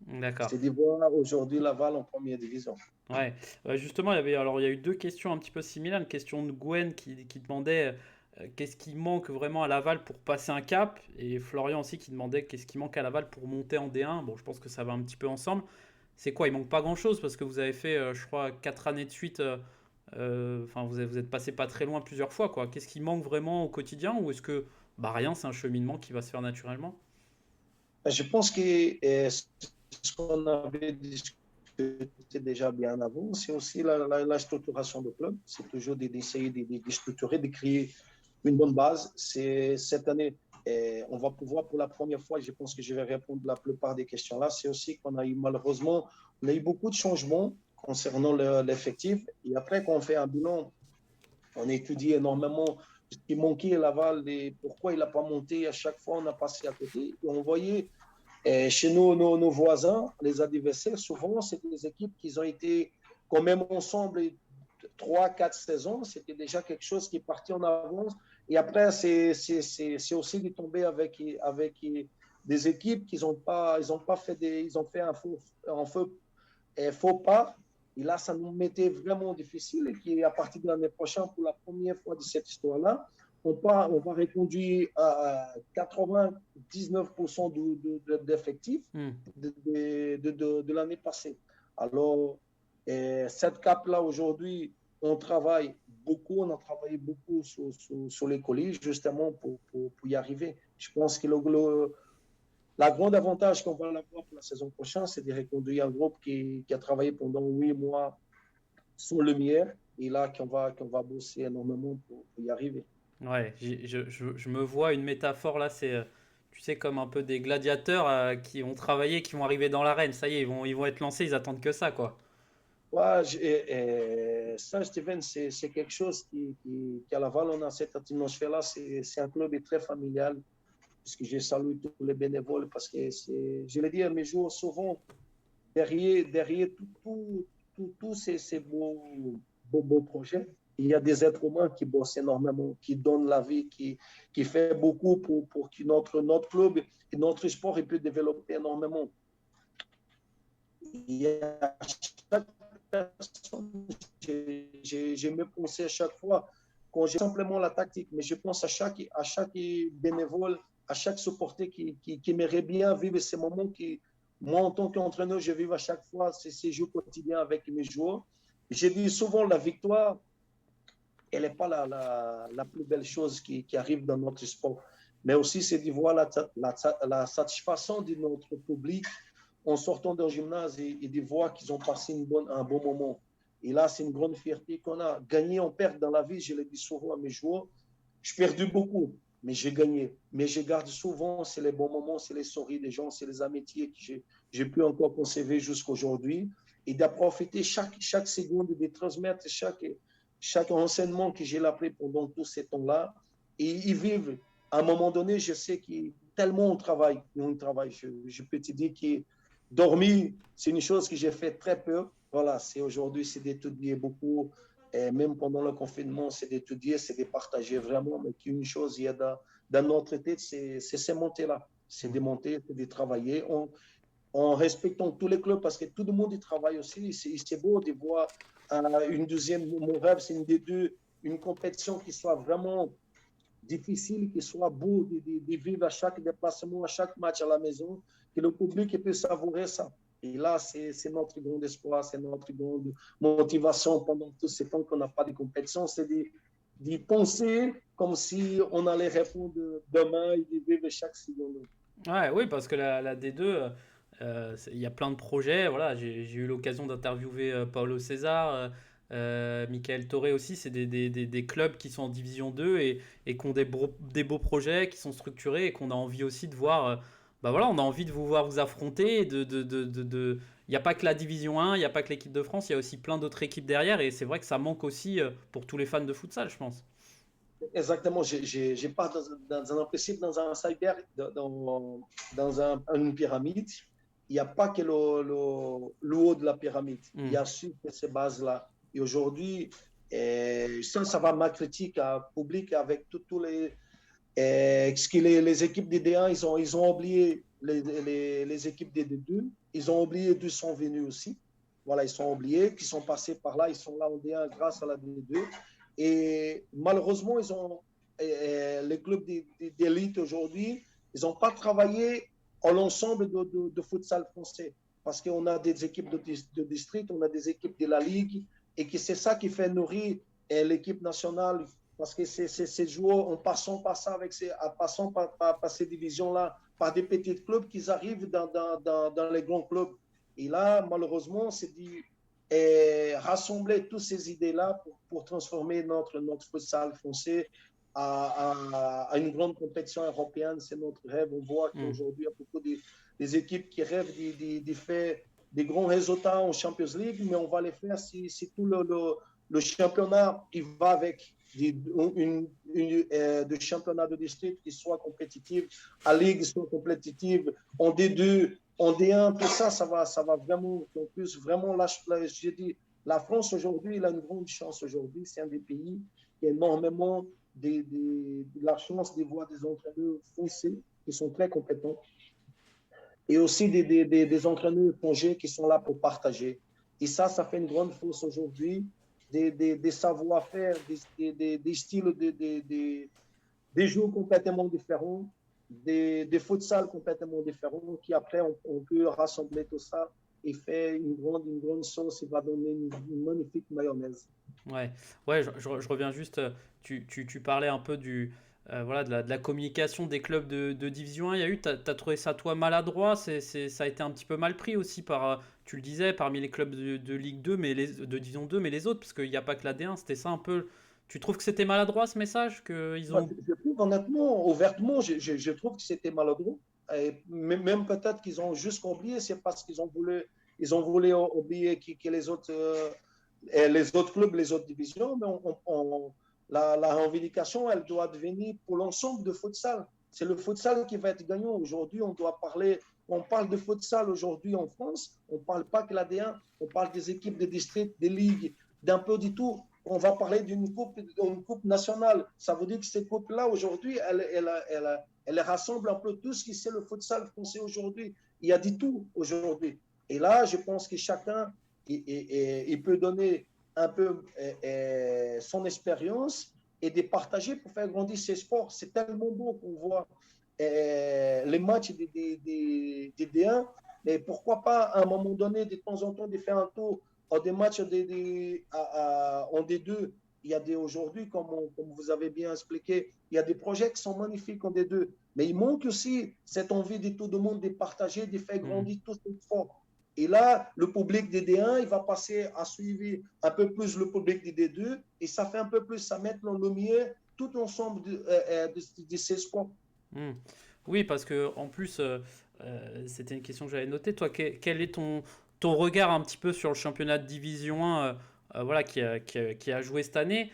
D'accord. C'est de voir aujourd'hui Laval en première division. Ouais. Justement, il y a eu deux questions un petit peu similaires. Une question de Gwen qui demandait qu'est-ce qui manque vraiment à Laval pour passer un cap, et Florian aussi qui demandait qu'est-ce qui manque à Laval pour monter en D1. Bon, je pense que ça va un petit peu ensemble. C'est quoi? Il manque pas grand-chose parce que vous avez fait, je crois, 4 années de suite. Enfin, vous êtes passé pas très loin plusieurs fois, quoi. Qu'est-ce qui manque vraiment au quotidien, ou est-ce que bah rien, c'est un cheminement qui va se faire naturellement? Je pense que ce qu'on avait discuté déjà bien avant, c'est aussi la structuration du club. C'est toujours d'essayer de structurer, de créer une bonne base. Cette année, on va pouvoir pour la première fois, je pense que je vais répondre à la plupart des questions là, c'est aussi qu'on a eu malheureusement, on a eu beaucoup de changements concernant l'effectif. Et après, quand on fait un bilan, on étudie énormément ce qui manquait à Laval et pourquoi il n'a pas monté. À chaque fois, on a passé à côté. Et on voyait chez nos voisins, les adversaires, souvent, c'était des équipes qui ont été quand même ensemble 3, 4 saisons. C'était déjà quelque chose qui est parti en avance. Et après, c'est aussi de tomber avec des équipes qui ils ont fait faux pas. Et là, ça nous mettait vraiment difficile. Et puis, à partir de l'année prochaine, pour la première fois de cette histoire-là, on va reconduire à 99% d'effectifs Hmm. de l'année passée. Alors, cette cape-là, aujourd'hui, on travaille beaucoup, on a travaillé beaucoup sur les colis, justement, pour y arriver. Je pense que la grande avantage qu'on va avoir pour la saison prochaine, c'est de reconduire un groupe qui a travaillé pendant 8 mois sans lumière et là qu'on va bosser énormément pour y arriver. Ouais, je me vois une métaphore là, c'est, tu sais, comme un peu des gladiateurs qui ont travaillé, qui vont arriver dans l'arène. Ça y est, ils vont être lancés, ils attendent que ça, quoi. Ouais, ça, Steven, c'est quelque chose qui, à Laval, on a cette atmosphère-là. C'est un club très familial, puisque je salue tous les bénévoles, parce que je le dis à mes jours, souvent, derrière tous ces beaux projets, il y a des êtres humains qui bossent énormément, qui donnent la vie, qui fait beaucoup pour que notre club et notre sport il peut développer énormément. Il y a chaque personne, je me pensais à chaque fois, quand j'ai simplement la tactique, mais je pense à chaque bénévole, à chaque supporter qui aimerait bien vivre ces moments qui, moi, en tant qu'entraîneur, je vis à chaque fois ces jours quotidiens avec mes joueurs. J'ai dit souvent, la victoire, elle n'est pas la plus belle chose qui arrive dans notre sport. Mais aussi, c'est de voir la satisfaction de notre public en sortant d'un gymnase et de voir qu'ils ont passé un bon moment. Et là, c'est une grande fierté qu'on a. Gagné, on perd dans la vie, je le dis souvent à mes joueurs. Je perdu beaucoup, mais j'ai gagné. Mais je garde souvent, c'est les bons moments, c'est les sourires des gens, c'est les amitiés que j'ai pu encore conserver jusqu'à aujourd'hui. Et de profiter chaque seconde, de transmettre chaque enseignement que j'ai appris pendant tous ces temps-là. Et ils vivent. À un moment donné, je sais que tellement on travaille. Je peux te dire que dormir, c'est une chose que j'ai fait très peu. Voilà, c'est aujourd'hui, c'est d'étudier beaucoup. Et même pendant le confinement, c'est d'étudier, c'est de partager vraiment. Mais qu'une chose, il y a dans notre tête, c'est ces montées-là. C'est de monter, c'est de travailler en respectant tous les clubs parce que tout le monde y travaille aussi. C'est beau de voir une deuxième, mon rêve, c'est une compétition qui soit vraiment difficile, qui soit beau de vivre à chaque déplacement, à chaque match à la maison, que le public puisse savourer ça. Et là, c'est notre grand espoir, c'est notre grande motivation pendant tous ces temps qu'on n'a pas de compétition, c'est d'y penser comme si on allait répondre demain et de vivre chaque seconde. Ouais, oui, parce que la D2, il y a plein de projets. Voilà, j'ai eu l'occasion d'interviewer Paulo César, Michael Torre aussi. C'est des clubs qui sont en Division 2 et qui ont des beaux projets, qui sont structurés et qu'on a envie aussi de voir. Bah voilà, on a envie de vous voir vous affronter. Il n'y a pas que la Division 1, il n'y a pas que l'équipe de France, il y a aussi plein d'autres équipes derrière. Et c'est vrai que ça manque aussi pour tous les fans de futsal, je pense. Exactement, j'ai pas dans un principe, dans un cyber, une pyramide, il n'y a pas que le haut de la pyramide. Il y Hmm. a sur ces bases-là. Et aujourd'hui, ça va ma critique à public avec tous les, ce que les équipes des D1, ils ont oublié les équipes des D2, ils ont oublié d'où ils sont venus aussi. Voilà, ils sont oubliés, qui sont passés par là, ils sont là en D1 grâce à la D2. Et malheureusement, les clubs d'élite aujourd'hui, ils n'ont pas travaillé à l'ensemble de futsal français. Parce qu'on a des équipes de district, on a des équipes de la Ligue, et que c'est ça qui fait nourrir l'équipe nationale parce que ces joueurs, en passant par ça, en passant par ces divisions-là, par des petits clubs, qu'ils arrivent dans les grands clubs. Et là, malheureusement, c'est dit rassembler toutes ces idées-là pour transformer notre futsal français à une grande compétition européenne. C'est notre rêve. On voit Hmm. qu'aujourd'hui, il y a beaucoup des équipes qui rêvent de faire des grands résultats en Champions League, mais on va les faire si tout le championnat il va avec de championnat de district qui soit compétitive, à Ligue soit compétitive, en D2, en D1, tout ça, ça va vraiment, en plus, vraiment, je dis, la France aujourd'hui, elle a une grande chance aujourd'hui. C'est un des pays qui a énormément de la chance de voir des entraîneurs français qui sont très compétents et aussi des entraîneurs étrangers qui sont là pour partager. Et ça fait une grande force aujourd'hui, des savoir-faire, des styles, des jeux complètement différents, des futsal complètement différents, qui après, on peut rassembler tout ça et faire une grande sauce et va donner une magnifique mayonnaise. Ouais, ouais, je reviens juste. Tu parlais un peu voilà, de la communication des clubs de Division 1. Il y a eu, t'as trouvé ça toi maladroit? Ça a été un petit peu mal pris aussi tu le disais, parmi les clubs de Ligue 2, de Division 2, mais les autres, parce qu'il n'y a pas que la D1. C'était ça un peu. Tu trouves que c'était maladroit ce message que ils ont? Je trouve honnêtement, ouvertement, je trouve que c'était maladroit. Et même peut-être qu'ils ont juste oublié, c'est parce qu'ils ont voulu ils ont voulu oublier que les autres clubs, les autres divisions, mais la revendication, elle doit devenir pour l'ensemble de futsal. C'est le futsal qui va être gagnant. Aujourd'hui, on parle de futsal aujourd'hui en France, on ne parle pas que l'AD1, on parle des équipes de district, des ligues, d'un peu du tout. On va parler d'une coupe nationale. Ça veut dire que ces coupes-là, aujourd'hui, elles rassemblent un peu tout ce qui c'est le futsal français aujourd'hui. Il y a du tout aujourd'hui. Et là, je pense que chacun, il peut donner un peu son expérience et de partager pour faire grandir ces sports. C'est tellement beau qu'on voit les matchs des D1, mais pourquoi pas à un moment donné, de temps en temps, de faire un tour des matchs en D2. Il y a aujourd'hui, comme vous avez bien expliqué, il y a des projets qui sont magnifiques en D2, mais il manque aussi cette envie de tout le monde de partager, de faire grandir tous ces sports. Et là, le public des D1, il va passer à suivre un peu plus le public des D2 et ça fait un peu plus, ça met en lumière tout l'ensemble de ces sports. Oui, parce que en plus, c'était une question que j'avais notée. Toi, quel est ton regard un petit peu sur le championnat de Division 1 voilà, qui a joué cette année?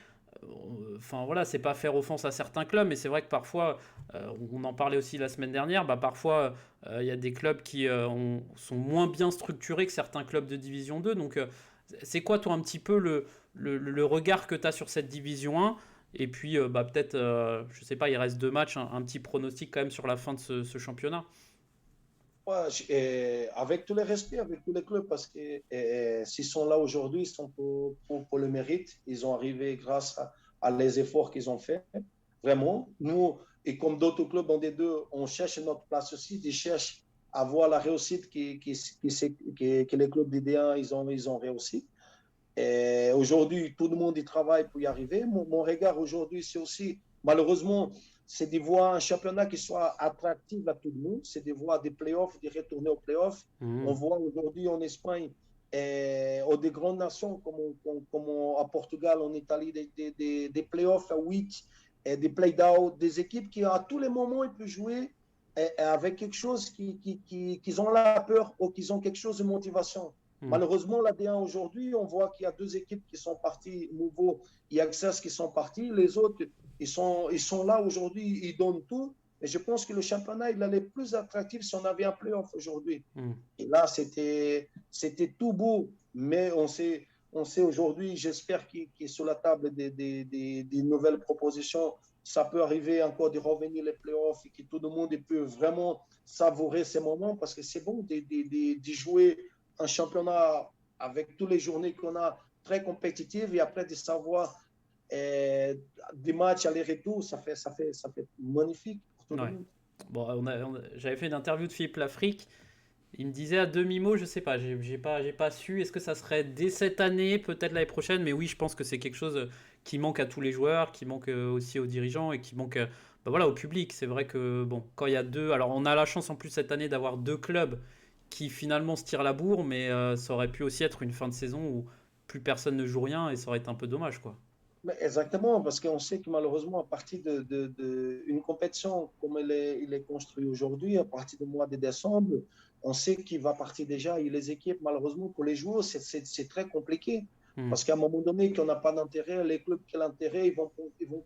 Enfin voilà, c'est pas faire offense à certains clubs, mais c'est vrai que parfois, on en parlait aussi la semaine dernière, bah parfois il y a des clubs qui sont moins bien structurés que certains clubs de Division 2. Donc c'est quoi toi un petit peu le regard que tu as sur cette Division 1? Et puis bah, peut-être, je sais pas, il reste 2 matchs, un petit pronostic quand même sur la fin de ce championnat. Ouais, avec tous les respects, avec tous les clubs, parce que s'ils sont là aujourd'hui, ils sont pour le mérite. Ils ont arrivé grâce à les efforts qu'ils ont faits. Vraiment, nous, et comme d'autres clubs en D2, on cherche notre place aussi, ils cherchent à voir la réussite que les clubs d 1 ils ont réussi. Aujourd'hui, tout le monde y travaille pour y arriver. Mon regard aujourd'hui, c'est aussi, malheureusement, c'est de voir un championnat qui soit attractif à tout le monde, c'est de voir des playoffs, de retourner aux playoffs. On voit aujourd'hui en Espagne, ou des grandes nations comme à Portugal, en Italie, des playoffs à 8, des play-out, des équipes qui à tous les moments ils peuvent jouer avec quelque chose qu'ils ont la peur ou qu'ils ont quelque chose de motivation. Malheureusement, la D1 aujourd'hui, on voit qu'il y a 2 équipes qui sont parties, nouveau, il y a Access qui sont partis, les autres, ils sont là aujourd'hui, ils donnent tout. Et je pense que le championnat, il allait plus attractif si on avait un playoff aujourd'hui. Et là, c'était tout beau, mais on sait aujourd'hui, j'espère qu'il est sur la table des nouvelles propositions. Ça peut arriver encore de revenir les playoffs et que tout le monde peut vraiment savourer ces moments parce que c'est bon de jouer un championnat avec toutes les journées qu'on a très compétitives et après de savoir des matchs aller-retour, ça fait magnifique pour tout le Ouais. monde. Bon, j'avais fait une interview de Philippe Lafrique. Il me disait à demi-mot, je sais pas, j'ai pas su. Est-ce que ça serait dès cette année, peut-être l'année prochaine? Mais oui, je pense que c'est quelque chose qui manque à tous les joueurs, qui manque aussi aux dirigeants et qui manque bah voilà, au public. C'est vrai que bon, quand il y a deux, alors on a la chance en plus cette année d'avoir 2 clubs qui finalement se tirent la bourre, mais ça aurait pu aussi être une fin de saison où plus personne ne joue rien et ça aurait été un peu dommage, quoi. Mais exactement, parce qu'on sait que malheureusement, à partir une compétition comme il est construit aujourd'hui, à partir du mois de décembre, on sait qu'il va partir déjà. Et les équipes, malheureusement, pour les joueurs, c'est très compliqué. Hmm. Parce qu'à un moment donné, qu'on n'a pas d'intérêt, les clubs qui ont l'intérêt, ils vont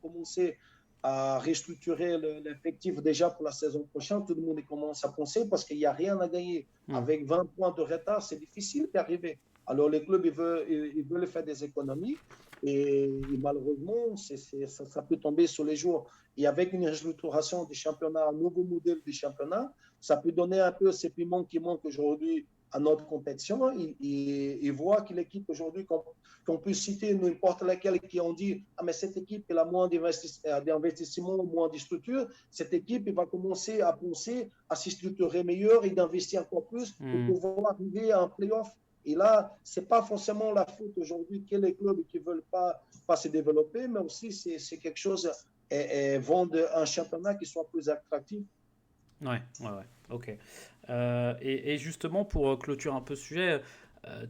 commencer à restructurer l'effectif déjà pour la saison prochaine. Tout le monde commence à penser parce qu'il n'y a rien à gagner. Hmm. Avec 20 points de retard, c'est difficile d'arriver. Alors les clubs, ils veulent faire des économies. Et malheureusement, ça peut tomber sur les jours. Et avec une restructuration du championnat, un nouveau modèle du championnat, ça peut donner un peu ces piments qui manquent aujourd'hui à notre compétition. Et voir que l'équipe aujourd'hui, qu'on peut citer n'importe laquelle, qui ont dit ah, mais cette équipe elle a moins d'investissement, moins de structure, cette équipe elle va commencer à penser à se structurer meilleur et d'investir encore plus pour pouvoir arriver à un playoff. Et là, ce n'est pas forcément la faute aujourd'hui que les clubs qui ne veulent pas se développer, mais aussi c'est quelque chose, vendre un championnat qui soit plus attractif. Ouais, ouais, ouais, ok. Et justement, pour clôturer un peu ce sujet,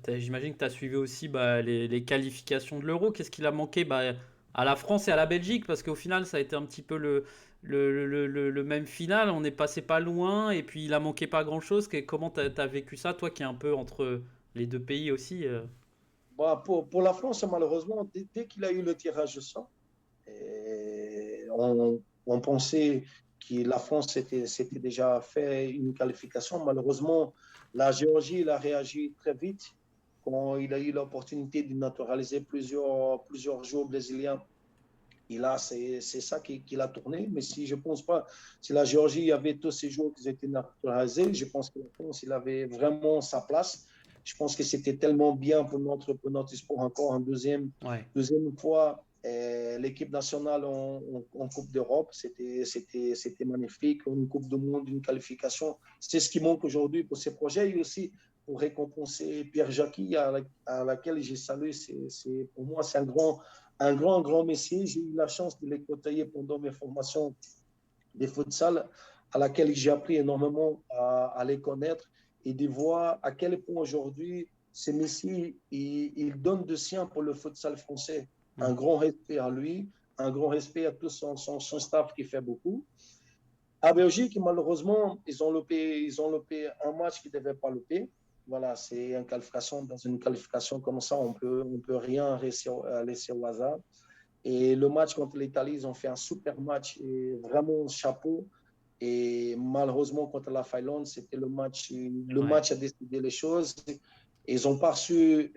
j'imagine que tu as suivi aussi bah, les qualifications de l'Euro. Qu'est-ce qu'il a manqué bah, à la France et à la Belgique? Parce qu'au final, ça a été un petit peu le même final. On est passé pas loin et puis il a manqué pas grand-chose. Comment tu as vécu ça, toi qui es un peu les deux pays aussi. Bah, pour la France, malheureusement, dès qu'il a eu le tirage au sort, on pensait que la France s'était déjà fait une qualification. Malheureusement, la Géorgie il a réagi très vite quand il a eu l'opportunité de naturaliser plusieurs joueurs brésiliens. C'est ça qui l'a tourné. Mais si je pense pas, si la Géorgie avait tous ces joueurs qui étaient naturalisés, je pense que la France, il avait vraiment sa place. Je pense que c'était tellement bien pour notre sport encore en Ouais, deuxième fois. L'équipe nationale en Coupe d'Europe, c'était magnifique. Une Coupe du Monde, une qualification. C'est ce qui manque aujourd'hui pour ces projets et aussi pour récompenser Pierre Jacqui, à laquelle j'ai salué. Pour moi, c'est grand messie. J'ai eu la chance de les côtoyer pendant mes formations de futsal, à laquelle j'ai appris énormément à les connaître et de voir à quel point aujourd'hui, ces messies, il donne de sien pour le futsal français. Un mm, grand respect à lui, un grand respect à tout son staff qui fait beaucoup. À Belgique, malheureusement, ils ont loupé un match qu'ils ne devaient pas louper. Voilà, c'est une qualification. Dans une qualification comme ça, on peut rien laisser au hasard. Et le match contre l'Italie, ils ont fait un super match et vraiment chapeau. Et malheureusement, contre la Finlande, c'était le ouais, match a décidé les choses. Ils n'ont pas su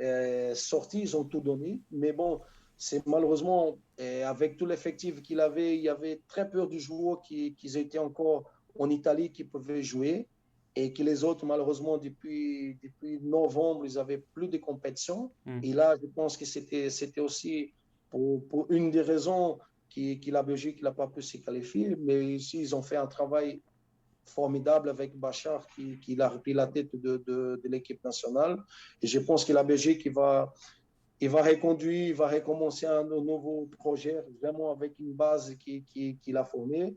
sortir, ils ont tout donné. Mais bon, c'est malheureusement, avec tout l'effectif qu'il avait, il y avait très peu de joueurs qui étaient encore en Italie qui pouvaient jouer. Et que les autres, malheureusement, depuis novembre, ils n'avaient plus de compétition. mm, Et là, je pense que c'était aussi pour une des raisons qui la Belgique n'a pas pu se qualifier. Mais ici, ils ont fait un travail formidable avec Bachar qui a repris la tête de l'équipe nationale. Et je pense que la Belgique il va reconduire, il va recommencer un nouveau projet vraiment avec une base qu'il a formée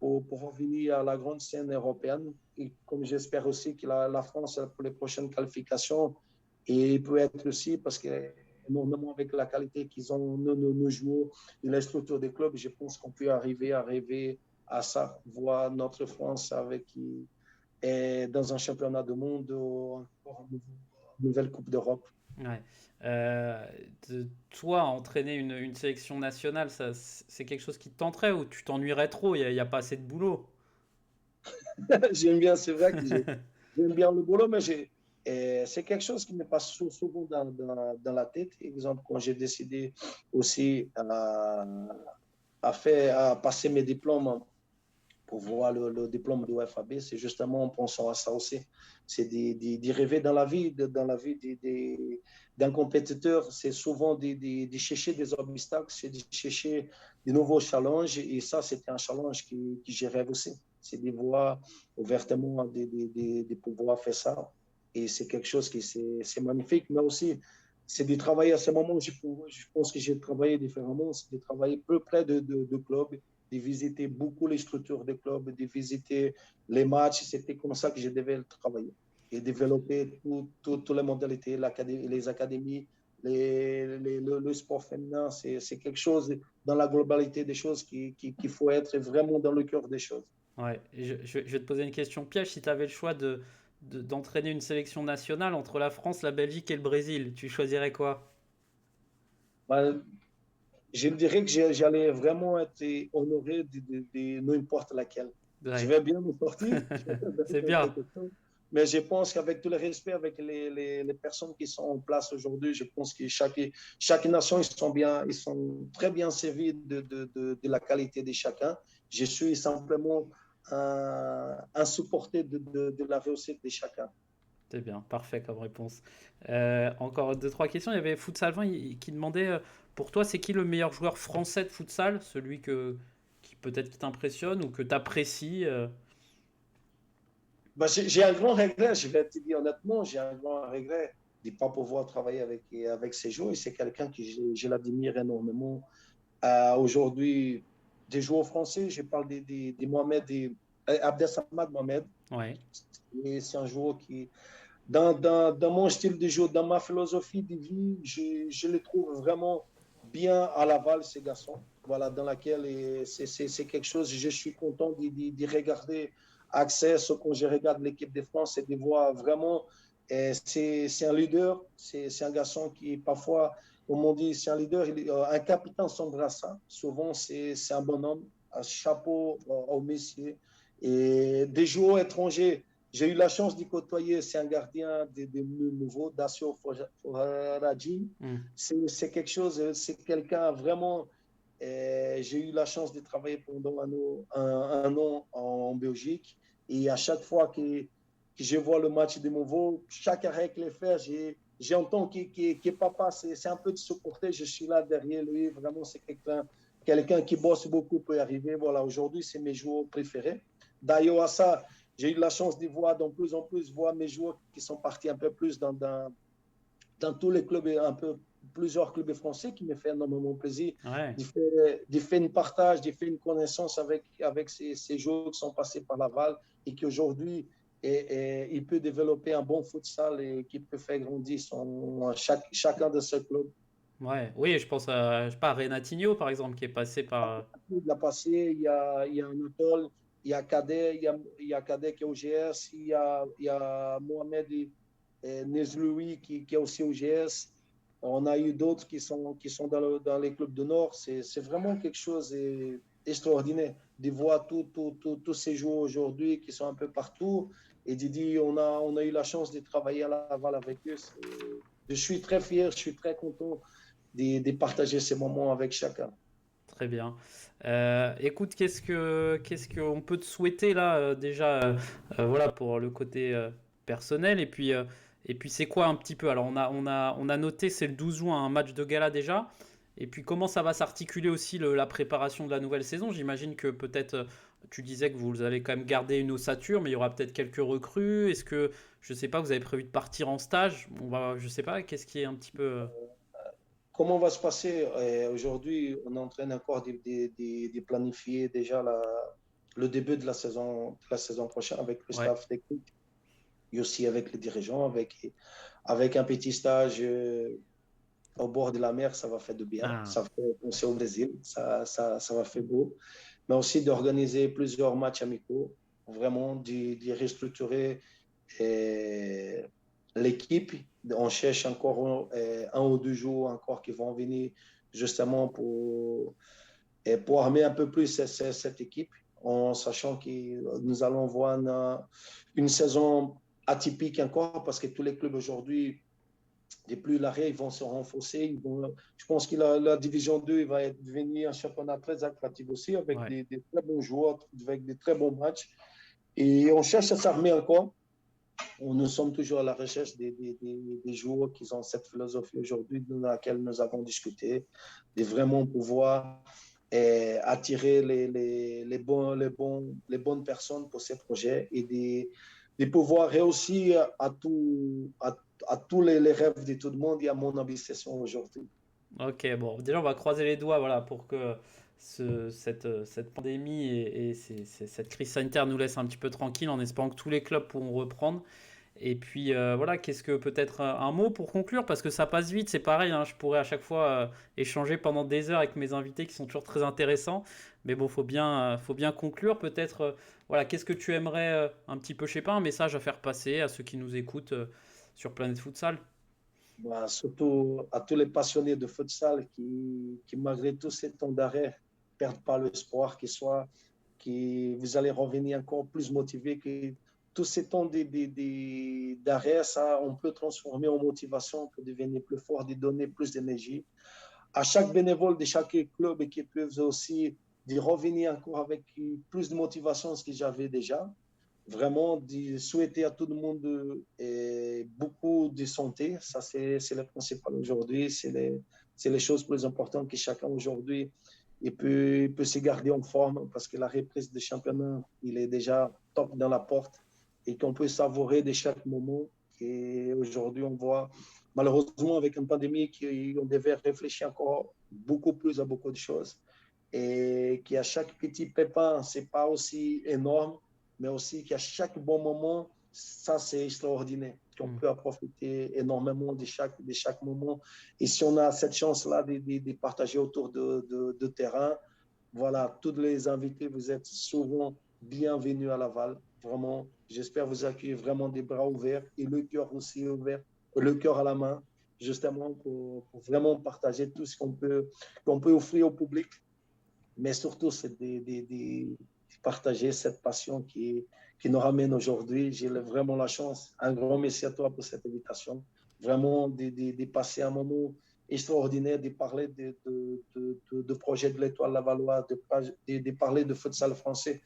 pour revenir à la grande scène européenne. Et comme j'espère aussi que la France, pour les prochaines qualifications, et peut être aussi parce que énormément avec la qualité qu'ils ont, nos joueurs et la structure des clubs, je pense qu'on peut arriver à rêver à ça, voir notre France avec dans un championnat du monde ou encore une nouvelle Coupe d'Europe. ouais. Euh, Toi, entraîner une sélection nationale, ça, c'est quelque chose qui te tenterait ou tu t'ennuierais trop, y a pas assez de boulot? J'aime bien, c'est vrai que j'aime bien le boulot, mais c'est quelque chose qui me passe souvent dans la tête. Exemple, quand j'ai décidé aussi à passer mes diplômes pour voir le diplôme de l'UFAB, c'est justement en pensant à ça aussi. C'est d'y rêver dans la vie, dans la vie d'un compétiteur. C'est souvent de chercher des obstacles, c'est de chercher de nouveaux challenges. Et ça, c'était un challenge que je rêve aussi. C'est de voir ouvertement, de pouvoir faire ça. Et c'est quelque chose qui c'est magnifique, mais aussi c'est de travailler à ce moment. Je pense que j'ai travaillé différemment, c'est de travailler plus près de clubs, de visiter beaucoup les structures des clubs, de visiter les matchs. C'était comme ça que je devais travailler et développer toutes les modalités, les académies, le sport féminin. C'est quelque chose dans la globalité des choses qu'il faut être vraiment dans le cœur des choses. Ouais, je vais te poser une question piège. Si tu avais le choix d'entraîner une sélection nationale entre la France, la Belgique et le Brésil, tu choisirais quoi? Ben, je dirais que j'allais vraiment être honoré de n'importe laquelle. Je Ouais, vais bien me sortir, c'est bien. mais je pense qu'avec tout le respect, avec les personnes qui sont en place aujourd'hui, je pense que chaque nation, ils sont très bien servis de la qualité de chacun. Je suis simplement un supporter de la réussite de chacun. C'est bien, parfait comme réponse. Encore deux, trois questions. Il y avait Futsalvin qui demandait pour toi, c'est qui le meilleur joueur français de futsal? Celui qui peut-être qui t'impressionne ou que tu apprécies Ben, j'ai un grand regret, je vais te dire honnêtement, j'ai un grand regret de ne pas pouvoir travailler avec ces joueurs. Et c'est quelqu'un que je l'admire énormément. Aujourd'hui, des joueurs français, je parle de Mohamed, Abdesamad Mohamed. Ouais, Et c'est un joueur qui, dans mon style de jeu, dans ma philosophie de vie, je le trouve vraiment bien à Laval, ces garçons. Voilà, dans laquelle c'est quelque chose, je suis content de regarder Access quand je regarde l'équipe de France et de voir vraiment Et c'est un leader, c'est un garçon qui, parfois, comme on dit, c'est un leader, un capitaine sans brassard. Souvent, c'est un bonhomme, un chapeau au messier. Et des joueurs étrangers, j'ai eu la chance d'y côtoyer. C'est un gardien des nouveaux, Dacio Foradji. Hmm. C'est quelque chose, c'est quelqu'un vraiment. J'ai eu la chance de travailler pendant un an en Belgique. Et à chaque fois que je vois le match de nouveau, chaque arrêt qu'il fait, j'entends que papa, c'est un peu de supporter. Je suis là derrière lui. Vraiment, c'est quelqu'un qui bosse beaucoup pour y arriver. Voilà, aujourd'hui, c'est mes joueurs préférés. D'ailleurs, à ça, j'ai eu la chance de voir de plus en plus voir mes joueurs qui sont partis un peu plus dans tous les clubs, un peu plusieurs clubs français qui me fait énormément plaisir. Ouais. De faire une partage, de faire une connaissance avec ces joueurs qui sont passés par Laval et qui aujourd'hui il peut développer un bon futsal et qui peut faire grandir chacun de ces clubs. Ouais. Oui, je pense à, je sais pas, à Renatinho, par exemple, qui est passé par. Il a passé, il y a Anatole, il y a Cadet, il y a Cadet qui est au GS, il y a Mohamed Nezloui qui est aussi au GS. On a eu d'autres qui sont dans les clubs du Nord. C'est vraiment quelque chose d'extraordinaire de voir tous ces joueurs aujourd'hui qui sont un peu partout. Et Didi, on a eu la chance de travailler à Laval avec eux. Je suis très fier, je suis très content de partager ces moments avec chacun. Très bien. Écoute, qu'est-ce qu'on peut te souhaiter là déjà voilà pour le côté personnel et puis c'est quoi un petit peu? Alors on a noté c'est le 12 juin un match de gala déjà et puis comment ça va s'articuler aussi la préparation de la nouvelle saison? J'imagine que peut-être tu disais que vous avez quand même gardé une ossature mais il y aura peut-être quelques recrues. Est-ce que je sais pas vous avez prévu de partir en stage? On va je sais pas qu'est-ce qui est un petit peu Comment va se passer aujourd'hui? On est en train encore de planifier déjà le début de la saison prochaine avec le ouais. staff technique et aussi avec les dirigeants, avec un petit stage au bord de la mer, ça va faire du bien. Ah, Ça fait penser au Brésil, ça va faire beau. Mais aussi d'organiser plusieurs matchs amicaux, vraiment de restructurer euh, l'équipe. On cherche encore un ou deux jours encore qui vont venir justement pour armer un peu plus cette équipe, en sachant que nous allons voir une saison atypique encore parce que tous les clubs aujourd'hui et plus l'arrêt, ils vont se renforcer. Je pense que la Division 2 va devenir un championnat très attractif aussi, avec ouais. des très bons joueurs, avec des très bons matchs. Et on cherche à s'armer encore. Nous sommes toujours à la recherche des joueurs qui ont cette philosophie aujourd'hui dans laquelle nous avons discuté, de vraiment pouvoir attirer les bonnes personnes pour ces projets et de pouvoir réussir à tous les rêves de tout le monde et à mon ambition aujourd'hui. Ok, bon, déjà on va croiser les doigts voilà, pour que cette pandémie cette crise sanitaire nous laisse un petit peu tranquille en espérant que tous les clubs pourront reprendre. Et puis voilà, qu'est-ce que peut-être un mot pour conclure, parce que ça passe vite, c'est pareil, hein, je pourrais à chaque fois échanger pendant des heures avec mes invités qui sont toujours très intéressants, mais bon, faut bien conclure peut-être. Voilà, qu'est-ce que tu aimerais un petit peu, je sais pas, un message à faire passer à ceux qui nous écoutent sur Planète Futsal? Bah, surtout à tous les passionnés de futsal malgré tous ces temps d'arrêt, ne perdent pas l'espoir que vous allez revenir encore plus motivé, que tous ces temps d'arrêt, ça, on peut transformer en motivation pour devenir plus fort, de donner plus d'énergie. À chaque bénévole de chaque club et qui peuvent aussi de revenir encore avec plus de motivation que ce que j'avais déjà. Vraiment, de souhaiter à tout le monde beaucoup de santé. Ça, c'est le principal aujourd'hui. C'est les choses plus importantes que chacun aujourd'hui il peut se garder en forme parce que la reprise du championnat, il est déjà top dans la porte et qu'on peut savourer de chaque moment. Et aujourd'hui, on voit malheureusement avec une pandémie qu'on devait réfléchir encore beaucoup plus à beaucoup de choses et qu'à chaque petit pépin, c'est pas aussi énorme, mais aussi qu'à chaque bon moment, ça c'est extraordinaire, qu'on Hmm. peut profiter énormément de chaque moment. Et si on a cette chance-là de partager autour de terrain, voilà, tous les invités, vous êtes souvent bienvenus à Laval. Vraiment, J'espère vous accueillir vraiment des bras ouverts et le cœur aussi ouvert, le cœur à la main, justement pour vraiment partager tout ce qu'on peut offrir au public. Mais surtout, c'est de partager cette passion qui nous ramène aujourd'hui. J'ai vraiment la chance. Un grand merci à toi pour cette invitation. Vraiment, de passer un moment extraordinaire, de parler de projet de l'Étoile Lavallois, de parler de futsal français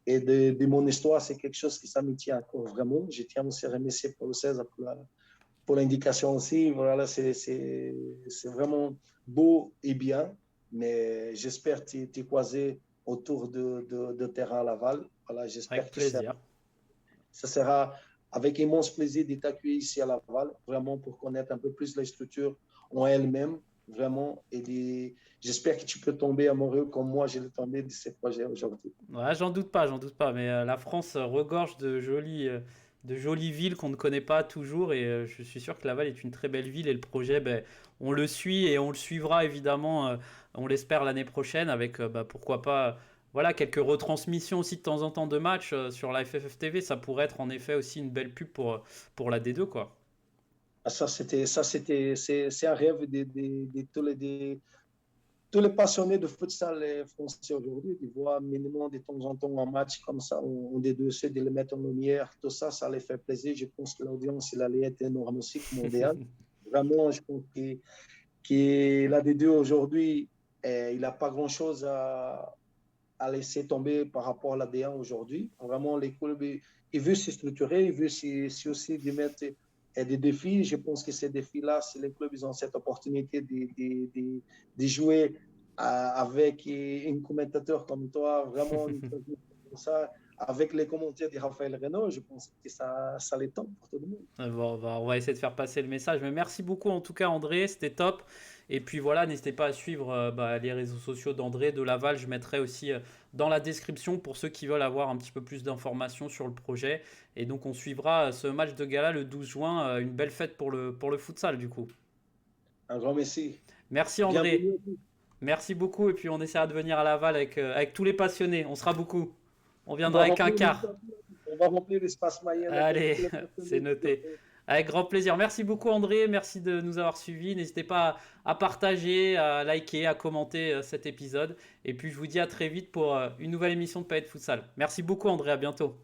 et de mon histoire. C'est quelque chose qui ça me tient à cœur vraiment. Je tiens aussi à remercier Paul 16 pour l'indication aussi. Voilà, c'est vraiment beau et bien, mais j'espère t'y croiser autour de terrain à Laval. Voilà, Avec j'espère que plaisir. ça sera avec immense plaisir de t'accueillir ici à Laval, vraiment pour connaître un peu plus les structures en elles-mêmes, vraiment, j'espère que tu peux tomber amoureux comme moi, j'ai tombé de ces projets aujourd'hui. Ouais, j'en doute pas, mais la France regorge de jolies villes qu'on ne connaît pas toujours, et je suis sûr que Laval est une très belle ville, et le projet, ben, on le suit et on le suivra évidemment, on l'espère l'année prochaine, avec bah, pourquoi pas, voilà, quelques retransmissions aussi de temps en temps de matchs sur la FFF TV, ça pourrait être en effet aussi une belle pub pour la D2, quoi. Ah, c'est un rêve tous les passionnés de futsal français aujourd'hui, ils voient minimum de temps en temps un match comme ça, on D2C, de les mettre en lumière, tout ça, ça les fait plaisir. Je pense que l'audience, il allait être énorme aussi, mondiale. Vraiment, je pense que la D2 aujourd'hui, il n'a pas grand-chose à laisser tomber par rapport à la D1 aujourd'hui. Vraiment, les clubs, ils veulent se structurer, ils veulent aussi de mettre des défis. Je pense que ces défis-là, si les clubs ils ont cette opportunité de jouer avec un commentateur comme toi, vraiment comme ça, avec les commentaires de Raphaël Renaud, je pense que ça les tente pour tout le monde. Bon, on va essayer de faire passer le message. Mais merci beaucoup en tout cas André, c'était top. Et puis voilà, n'hésitez pas à suivre bah, les réseaux sociaux d'André, de Laval. Je mettrai aussi dans la description pour ceux qui veulent avoir un petit peu plus d'informations sur le projet. Et donc on suivra ce match de gala le 12 juin. Une belle fête pour le futsal du coup. Un grand merci. Merci André, Bienvenue. merci beaucoup. Et puis on essaiera de venir à Laval avec tous les passionnés. On sera beaucoup. On On viendra va avec un remplir quart. l'espace Mayenne avec Allez, tous les c'est partenaires. noté. Avec grand plaisir. Merci beaucoup André, merci de nous avoir suivis. N'hésitez pas à partager, à liker, à commenter cet épisode. Et puis je vous dis à très vite pour une nouvelle émission de Palette Futsal. Merci beaucoup André, à bientôt.